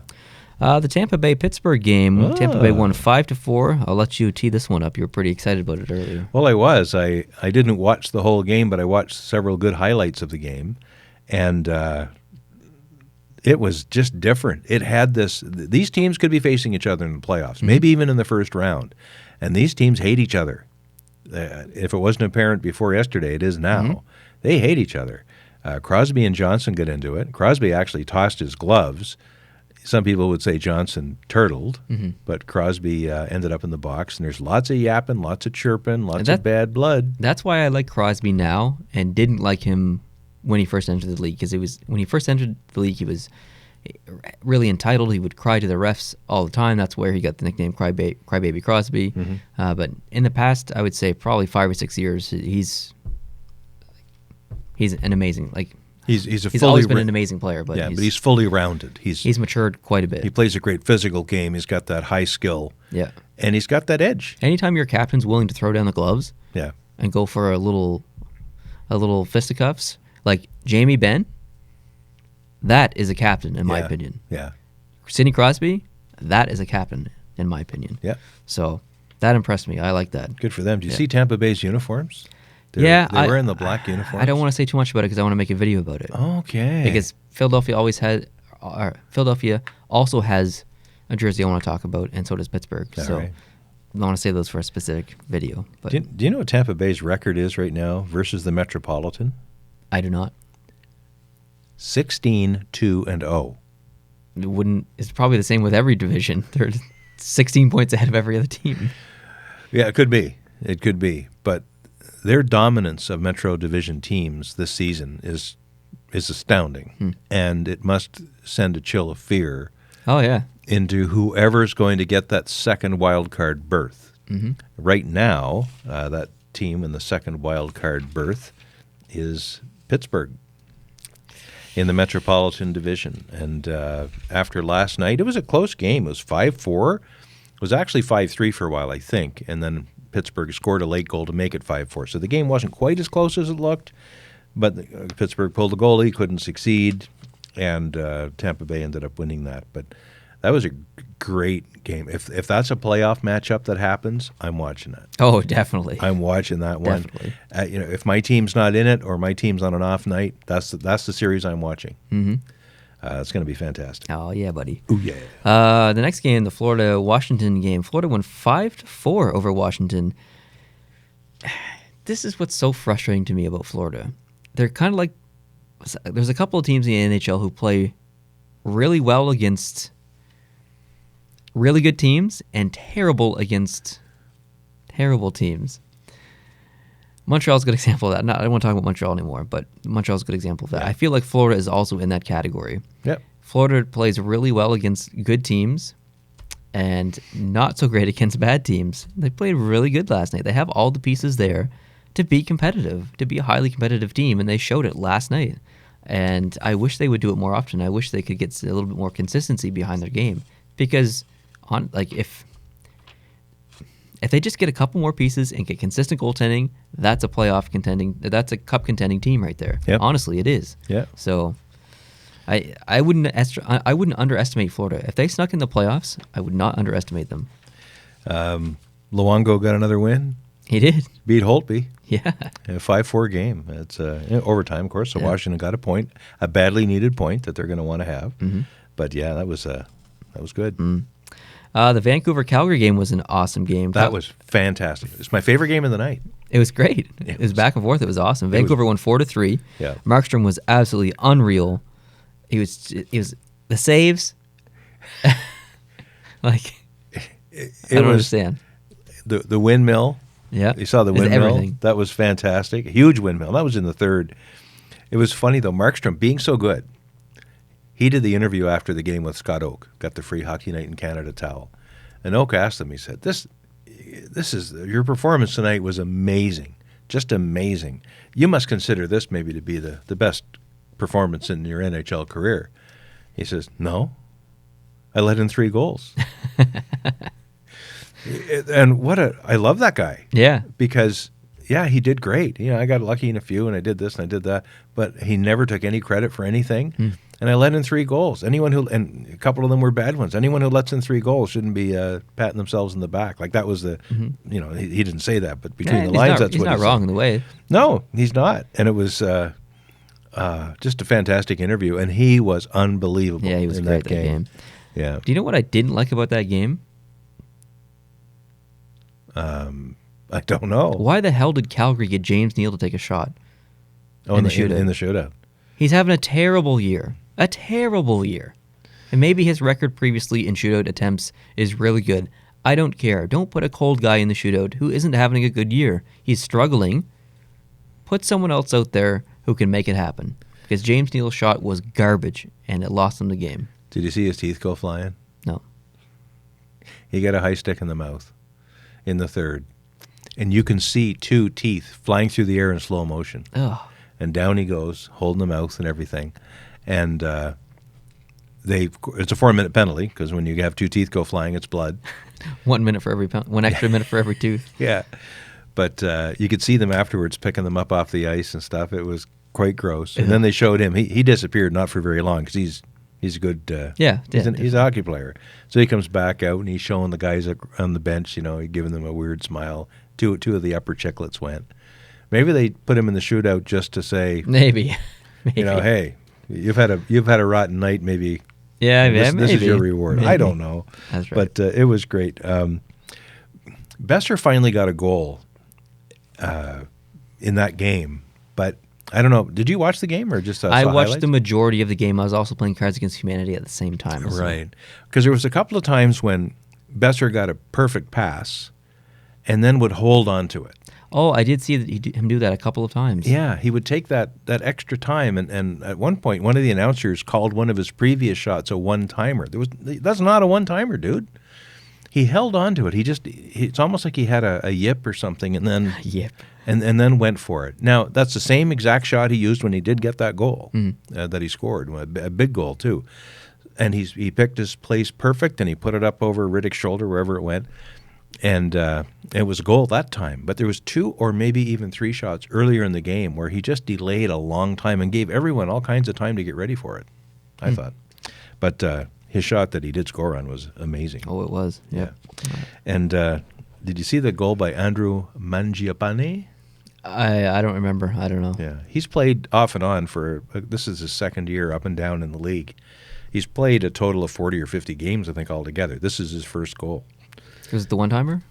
The Tampa Bay Pittsburgh game. Tampa Bay won 5-4. I'll let you tee this one up. You were pretty excited about it earlier. Well, I was. I didn't watch the whole game, but I watched several good highlights of the game, and it was just different. It had these teams could be facing each other in the playoffs, maybe even in the first round. And these teams hate each other. If it wasn't apparent before yesterday, it is now. They hate each other. Crosby and Johnson get into it. Crosby actually tossed his gloves. Some people would say Johnson turtled, but Crosby ended up in the box. And there's lots of yapping, lots of chirping, lots of bad blood. That's why I like Crosby now and didn't like him when he first entered the league, because when he first entered the league, he was really entitled. He would cry to the refs all the time. That's where he got the nickname Crybaby Crosby. But in the past, I would say probably 5 or 6 years, he's an amazing he's always been an amazing player. But he's fully rounded. He's matured quite a bit. He plays a great physical game. He's got that high skill. Yeah, and he's got that edge. Anytime your captain's willing to throw down the gloves, and go for a little fisticuffs. Like Jamie Benn, That is a captain, in my Yeah. opinion. Yeah. Sidney Crosby, that is a captain, in my opinion. Yeah. So that impressed me. I like that. Good for them. Do you Yeah. see Tampa Bay's uniforms? Yeah, They were in the black uniforms. I don't want to say too much about it because I want to make a video about it. Okay. Because Philadelphia also has a jersey I want to talk about, and so does Pittsburgh. All So right. I want to say those for a specific video. But Do you know what Tampa Bay's record is right now versus the Metropolitan? I do not. 16-2-0. It wouldn't. It's probably the same with every division. They're 16 points ahead of every other team. Yeah, it could be. It could be. But their dominance of Metro Division teams this season is astounding. And it must send a chill of fear Oh yeah. into whoever's going to get that second wild card berth. Mm-hmm. Right now, that team in the second wild card berth is Pittsburgh in the Metropolitan Division. And after last night, it was a close game. It was 5-4. It was actually 5-3 for a while, I think. And then Pittsburgh scored a late goal to make it 5-4. So the game wasn't quite as close as it looked. But Pittsburgh pulled the goalie, couldn't succeed. And Tampa Bay ended up winning that. But that was a great game. If that's a playoff matchup that happens, I'm watching that. Oh, definitely. I'm watching that one. Definitely. If my team's not in it or my team's on an off night, that's the series I'm watching. Mm-hmm. It's going to be fantastic. Oh yeah, buddy. Oh yeah. The next game, the Florida-Washington game. Florida won 5-4 over Washington. This is what's so frustrating to me about Florida. They're kind of like, there's a couple of teams in the NHL who play really well against really good teams and terrible against terrible teams. Montreal's a good example of that. I don't want to talk about Montreal anymore, but Montreal's a good example of that. Yeah. I feel like Florida is also in that category. Yep. Florida plays really well against good teams and not so great against bad teams. They played really good last night. They have all the pieces there to be competitive, to be a highly competitive team, and they showed it last night. And I wish they would do it more often. I wish they could get a little bit more consistency behind their game, because if they just get a couple more pieces and get consistent goaltending, that's a cup contending team right there. Yep. Honestly, it is. Yeah. So I wouldn't underestimate Florida. If they snuck in the playoffs, I would not underestimate them. Luongo got another win. He did. Beat Holtby. Yeah. In a 5-4 game. It's overtime, of course. So Yeah. Washington got a point, a badly needed point that they're going to want to have. Mm-hmm. But yeah, that was good. The Vancouver-Calgary game was an awesome game. That was fantastic. It's my favorite game of the night. It was great. It It was was- back and forth. It was awesome. Vancouver won 4-3. Yeah. Markstrom was absolutely unreal. He was the saves. Like, It I don't was understand. the windmill. Yeah. You saw the It's windmill. everything. That was fantastic. Huge windmill. That was in the third. It was funny, though. Markstrom, being so good, he did the interview after the game with Scott Oak, got the free Hockey Night in Canada towel. And Oak asked him, he said, this is, your performance tonight was amazing, just amazing. You must consider this maybe to be the best performance in your NHL career. He says, no, I let in 3 goals. And I love that guy. Yeah. Because, yeah, he did great. I got lucky in a few, and I did this and I did that, but he never took any credit for anything. And I let in 3 goals. And a couple of them were bad ones. Anyone who lets in 3 goals shouldn't be patting themselves in the back. Like that was he didn't say that, but between the lines, that's he's what not he wrong said. in the way. No, he's not. And it was just a fantastic interview, and he was unbelievable. Yeah, he was in great that that game. Yeah. Do you know what I didn't like about that game? I don't know. Why the hell did Calgary get James Neal to take a shot? Oh, in the shootout? In the shootout. He's having a terrible year. A terrible year. And maybe his record previously in shootout attempts is really good. I don't care. Don't put a cold guy in the shootout who isn't having a good year. He's struggling. Put someone else out there who can make it happen. Because James Neal's shot was garbage, and it lost him the game. Did you see his teeth go flying? No. He got a high stick in the mouth in the third. And you can see 2 teeth flying through the air in slow motion. Ugh. And down he goes, holding the mouth and everything. And it's a 4-minute penalty, because when you have 2 teeth go flying, it's blood. 1 minute for every pound. 1 extra minute for every tooth. Yeah. But you could see them afterwards picking them up off the ice and stuff. It was quite gross. And then they showed him. He disappeared not for very long because he's a good. He's a hockey player. So he comes back out and he's showing the guys on the bench. He's giving them a weird smile. Two of the upper chicklets went. Maybe they put him in the shootout just to say, maybe. Hey, you've had a rotten night. Maybe. Yeah, this is your reward. Maybe. I don't know. That's right. But it was great. Besser finally got a goal in that game, but I don't know. Did you watch the game or just I saw watched highlights? the majority of the game. I was also playing Cards Against Humanity at the same time. So. Right. Because there was a couple of times when Besser got a perfect pass and then would hold on to it. Oh, I did see him do that a couple of times. Yeah, he would take that extra time, and at one point, one of the announcers called one of his previous shots a one-timer. That's not a one-timer, dude. He held on to it. It's almost like he had a yip or something, and then Yip. and then went for it. Now, that's the same exact shot he used when he did get that goal that he scored, a big goal too. And he picked his place perfect, and he put it up over Riddick's shoulder wherever it went. And it was a goal that time. But there was 2 or maybe even 3 shots earlier in the game where he just delayed a long time and gave everyone all kinds of time to get ready for it, I thought. But his shot that he did score on was amazing. Oh, it was. Yep. Yeah. And did you see the goal by Andrew Mangiapane? I don't remember. I don't know. Yeah. He's played off and on for this is his second year up and down in the league. He's played a total of 40 or 50 games, I think, altogether. This is his first goal. Was it the one-timer?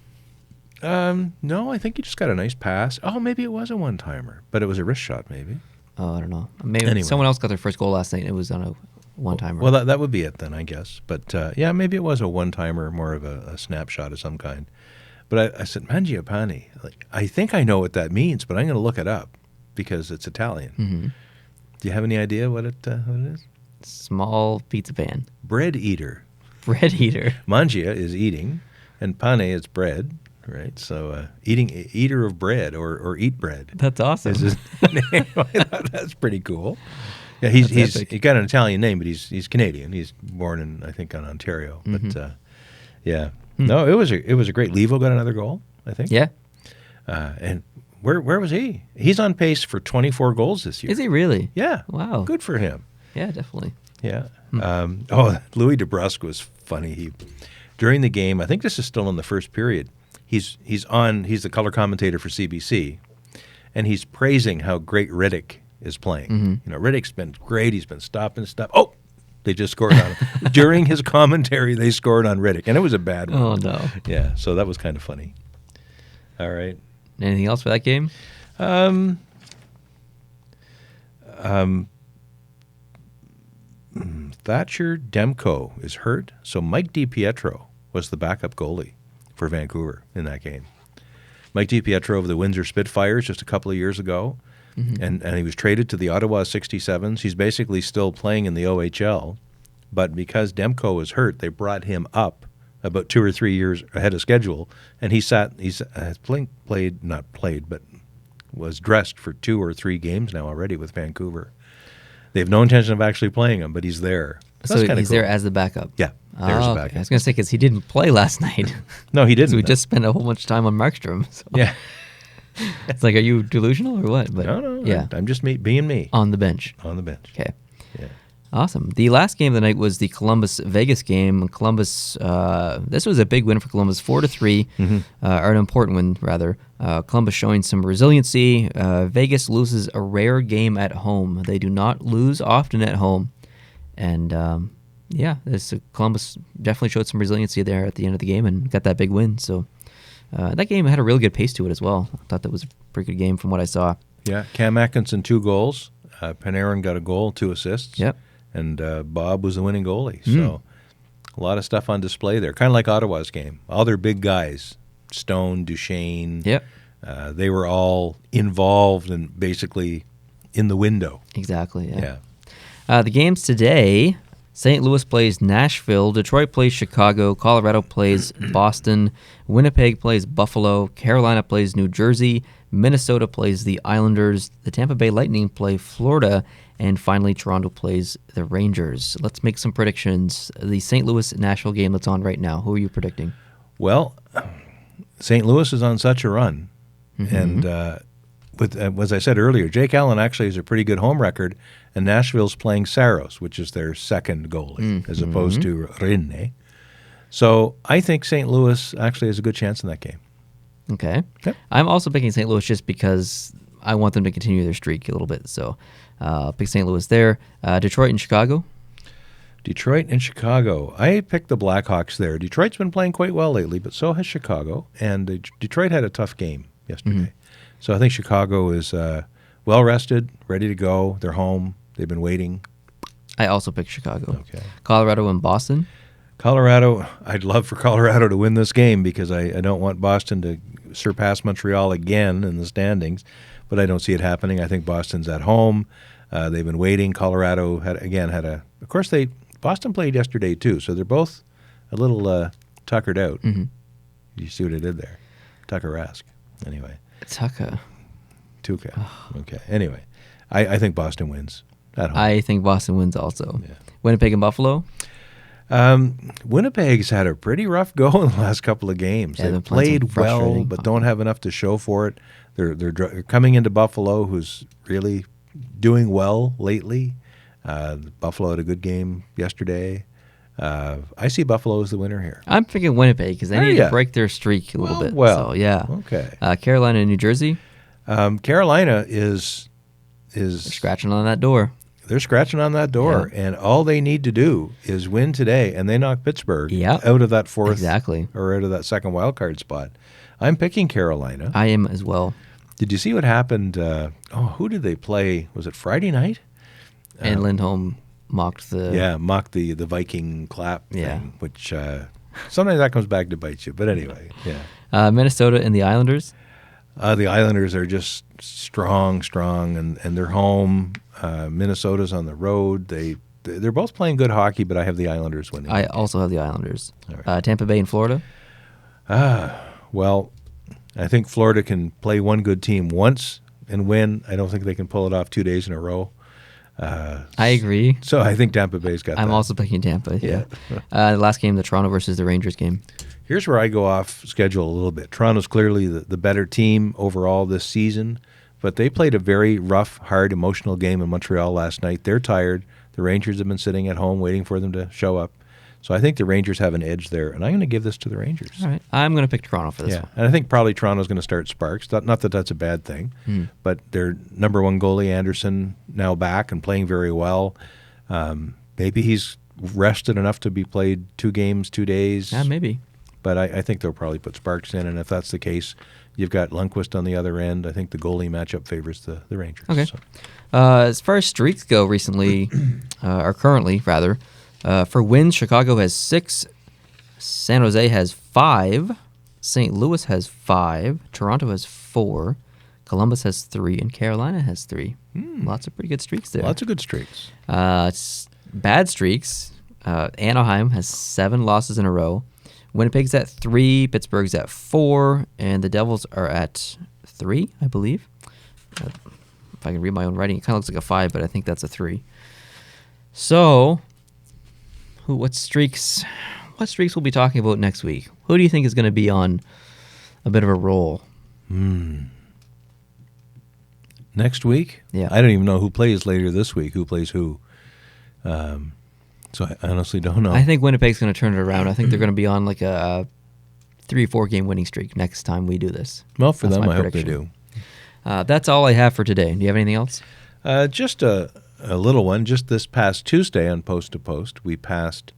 No, I think he just got a nice pass. Oh, maybe it was a one-timer, but it was a wrist shot, maybe. Oh, I don't know. Maybe Anyway. someone else got their first goal last night and it was on a one-timer. Well, that would be it then, I guess. But, yeah, maybe it was a one-timer, more of a snapshot of some kind. But I said, Mangiapane, I think I know what that means, but I'm going to look it up because it's Italian. Mm-hmm. Do you have any idea what it is? Small pizza pan. Bread eater. Bread eater. Mangia is eating, and pane is bread, right? So eater of bread or eat bread. That's awesome. Is his name. I thought that's pretty cool. Yeah, he's got an Italian name, but he's Canadian. He's born in, I think, on Ontario. But yeah, no, it was a great. Levo got another goal, I think. Yeah. And where was he? He's on pace for 24 goals this year. Is he really? Yeah. Wow. Good for him. Yeah, definitely. Yeah. Louis DeBrusque was funny. During the game, I think this is still in the first period. He's the color commentator for CBC, and he's praising how great Riddick is playing. Riddick's been great. He's been stopping stuff. Oh, they just scored on him. During his commentary, they scored on Riddick, and it was a bad one. Oh, no. Yeah, so that was kind of funny. All right. Anything else for that game? Thatcher Demko is hurt, so Mike DiPietro was the backup goalie for Vancouver in that game. Mike DiPietro of the Windsor Spitfires just a couple of years ago, and he was traded to the Ottawa 67s. He's basically still playing in the OHL, but because Demko was hurt, they brought him up about 2 or 3 years ahead of schedule, and was dressed for 2 or 3 games now already with Vancouver. They have no intention of actually playing him, but he's there. So he's there as the backup? Yeah, there's a backup. Okay. I was going to say, because he didn't play last night. No, he didn't. So we just spent a whole bunch of time on Markstrom. So. Yeah. It's like, are you delusional or what? But, No. Yeah. I'm just being me. On the bench. On the bench. Okay. Yeah. Awesome. The last game of the night was the Columbus-Vegas game. Columbus, this was a big win for Columbus, 4-3, or an important win, rather. Columbus showing some resiliency. Vegas loses a rare game at home. They do not lose often at home. And, Columbus definitely showed some resiliency there at the end of the game and got that big win. So that game had a really good pace to it as well. I thought that was a pretty good game from what I saw. Yeah, Cam Atkinson, 2 goals. Panarin got a goal, 2 assists. Yep. And Bob was the winning goalie. So a lot of stuff on display there. Kind of like Ottawa's game. All their big guys, Stone, Duchesne, Yep. They were all involved and basically in the window. Exactly, Yeah. The games today, St. Louis plays Nashville, Detroit plays Chicago, Colorado plays Boston, Winnipeg plays Buffalo, Carolina plays New Jersey, Minnesota plays the Islanders, the Tampa Bay Lightning play Florida, and finally Toronto plays the Rangers. Let's make some predictions. The St. Louis-Nashville game that's on right now, who are you predicting? Well, St. Louis is on such a run, and with as I said earlier, Jake Allen actually has a pretty good home record, and Nashville's playing Saros, which is their second goalie, as opposed to Rinne. So I think St. Louis actually has a good chance in that game. Okay. Yep. I'm also picking St. Louis just because I want them to continue their streak a little bit. So I'll pick St. Louis there. Detroit and Chicago. Detroit and Chicago. I picked the Blackhawks there. Detroit's been playing quite well lately, but so has Chicago. And Detroit had a tough game yesterday. So I think Chicago is well-rested, ready to go. They're home. They've been waiting. I also picked Chicago. Okay. Colorado and Boston. Colorado, I'd love for Colorado to win this game because I don't want Boston to surpass Montreal again in the standings, but I don't see it happening. I think Boston's at home. They've been waiting. Colorado of course, Boston played yesterday too, so they're both a little tuckered out. You see what I did there? Tucker-esque. Anyway. Tuca. Okay. Anyway, I think Boston wins at home. I think Boston wins also. Yeah. Winnipeg and Buffalo. Winnipeg's had a pretty rough go in the last couple of games. Yeah, They've played well, but don't have enough to show for it. They're coming into Buffalo, who's really doing well lately. Buffalo had a good game yesterday. I see Buffalo as the winner here. I'm picking Winnipeg because they need to break their streak a little bit. Well, so, yeah. Okay. Carolina and New Jersey. Carolina is They're scratching on that door. They're scratching on that door, and all they need to do is win today, and they knock Pittsburgh out of that fourth or out of that second wild card spot. I'm picking Carolina. I am as well. Did you see what happened? Who did they play? Was it Friday night? And Lindholm mocked the Viking clap thing, which sometimes that comes back to bite you. But anyway, Minnesota and the Islanders. The Islanders are just strong, and they're home. Minnesota's on the road. They're both playing good hockey, but I have the Islanders winning. I also have the Islanders. Right. Tampa Bay and Florida. Well, I think Florida can play one good team once and win. I don't think they can pull it off 2 days in a row. I agree. So I think Tampa Bay's got that. I'm also picking Tampa. Yeah. The last game, the Toronto versus the Rangers game. Here's where I go off schedule a little bit. Toronto's clearly the better team overall this season, but they played a very rough, hard, emotional game in Montreal last night. They're tired. The Rangers have been sitting at home waiting for them to show up. So I think the Rangers have an edge there, and I'm going to give this to the Rangers. All right. I'm going to pick Toronto for this one. And I think probably Toronto's going to start Sparks. Not that that's a bad thing, but their number one goalie, Anderson, now back and playing very well. Maybe he's rested enough to be played 2 games, 2 days. Yeah, maybe. But I think they'll probably put Sparks in, and if that's the case, you've got Lundqvist on the other end. I think the goalie matchup favors the Rangers. Okay. So. As far as streaks go recently, or currently, rather, for wins, Chicago has 6, San Jose has 5, St. Louis has 5, Toronto has 4, Columbus has 3, and Carolina has 3. Lots of pretty good streaks there. Lots of good streaks. Bad streaks, Anaheim has 7 losses in a row. Winnipeg's at 3, Pittsburgh's at 4, and the Devils are at 3, I believe. If I can read my own writing, it kind of looks like a 5, but I think that's a 3. So, what streaks we'll be talking about next week? Who do you think is going to be on a bit of a roll? Next week? Yeah. I don't even know who plays later this week. Who plays who? So I honestly don't know. I think Winnipeg's going to turn it around. I think they're going to be on like a 3-4 game winning streak next time we do this. Well, for them, I hope they do. That's all I have for today. Do you have anything else? Just a little one. Just this past Tuesday on Post to Post, we passed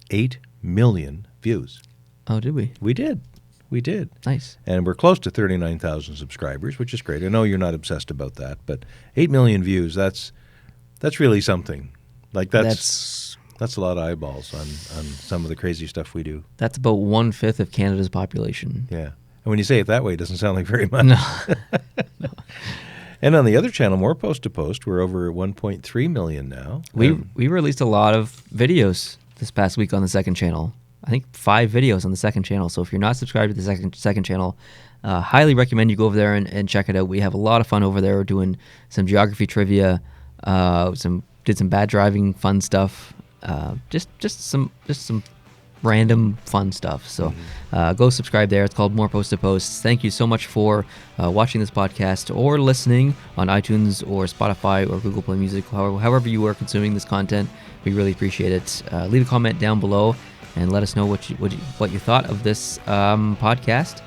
8 million views. Oh, did we? We did. Nice. And we're close to 39,000 subscribers, which is great. I know you're not obsessed about that, but 8 million views, that's really something. Like that's a lot of eyeballs on some of the crazy stuff we do. That's about 1/5 of Canada's population. Yeah. And when you say it that way, it doesn't sound like very much. No. And on the other channel, more Post to Post, we're over 1.3 million now. We released a lot of videos this past week on the second channel. I think 5 videos on the second channel. So if you're not subscribed to the second channel, highly recommend you go over there and check it out. We have a lot of fun over there. We're doing some geography trivia, did some bad driving fun stuff. Just some random fun stuff. So go subscribe there. It's called More Post to Posts. Thank you so much for watching this podcast or listening on iTunes or Spotify or Google Play Music, however you are consuming this content. We really appreciate it. Leave a comment down below and let us know what you thought of this podcast.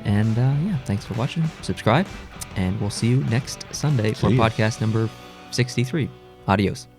And yeah, thanks for watching. Subscribe, and we'll see you next Sunday for podcast number 63. Adios.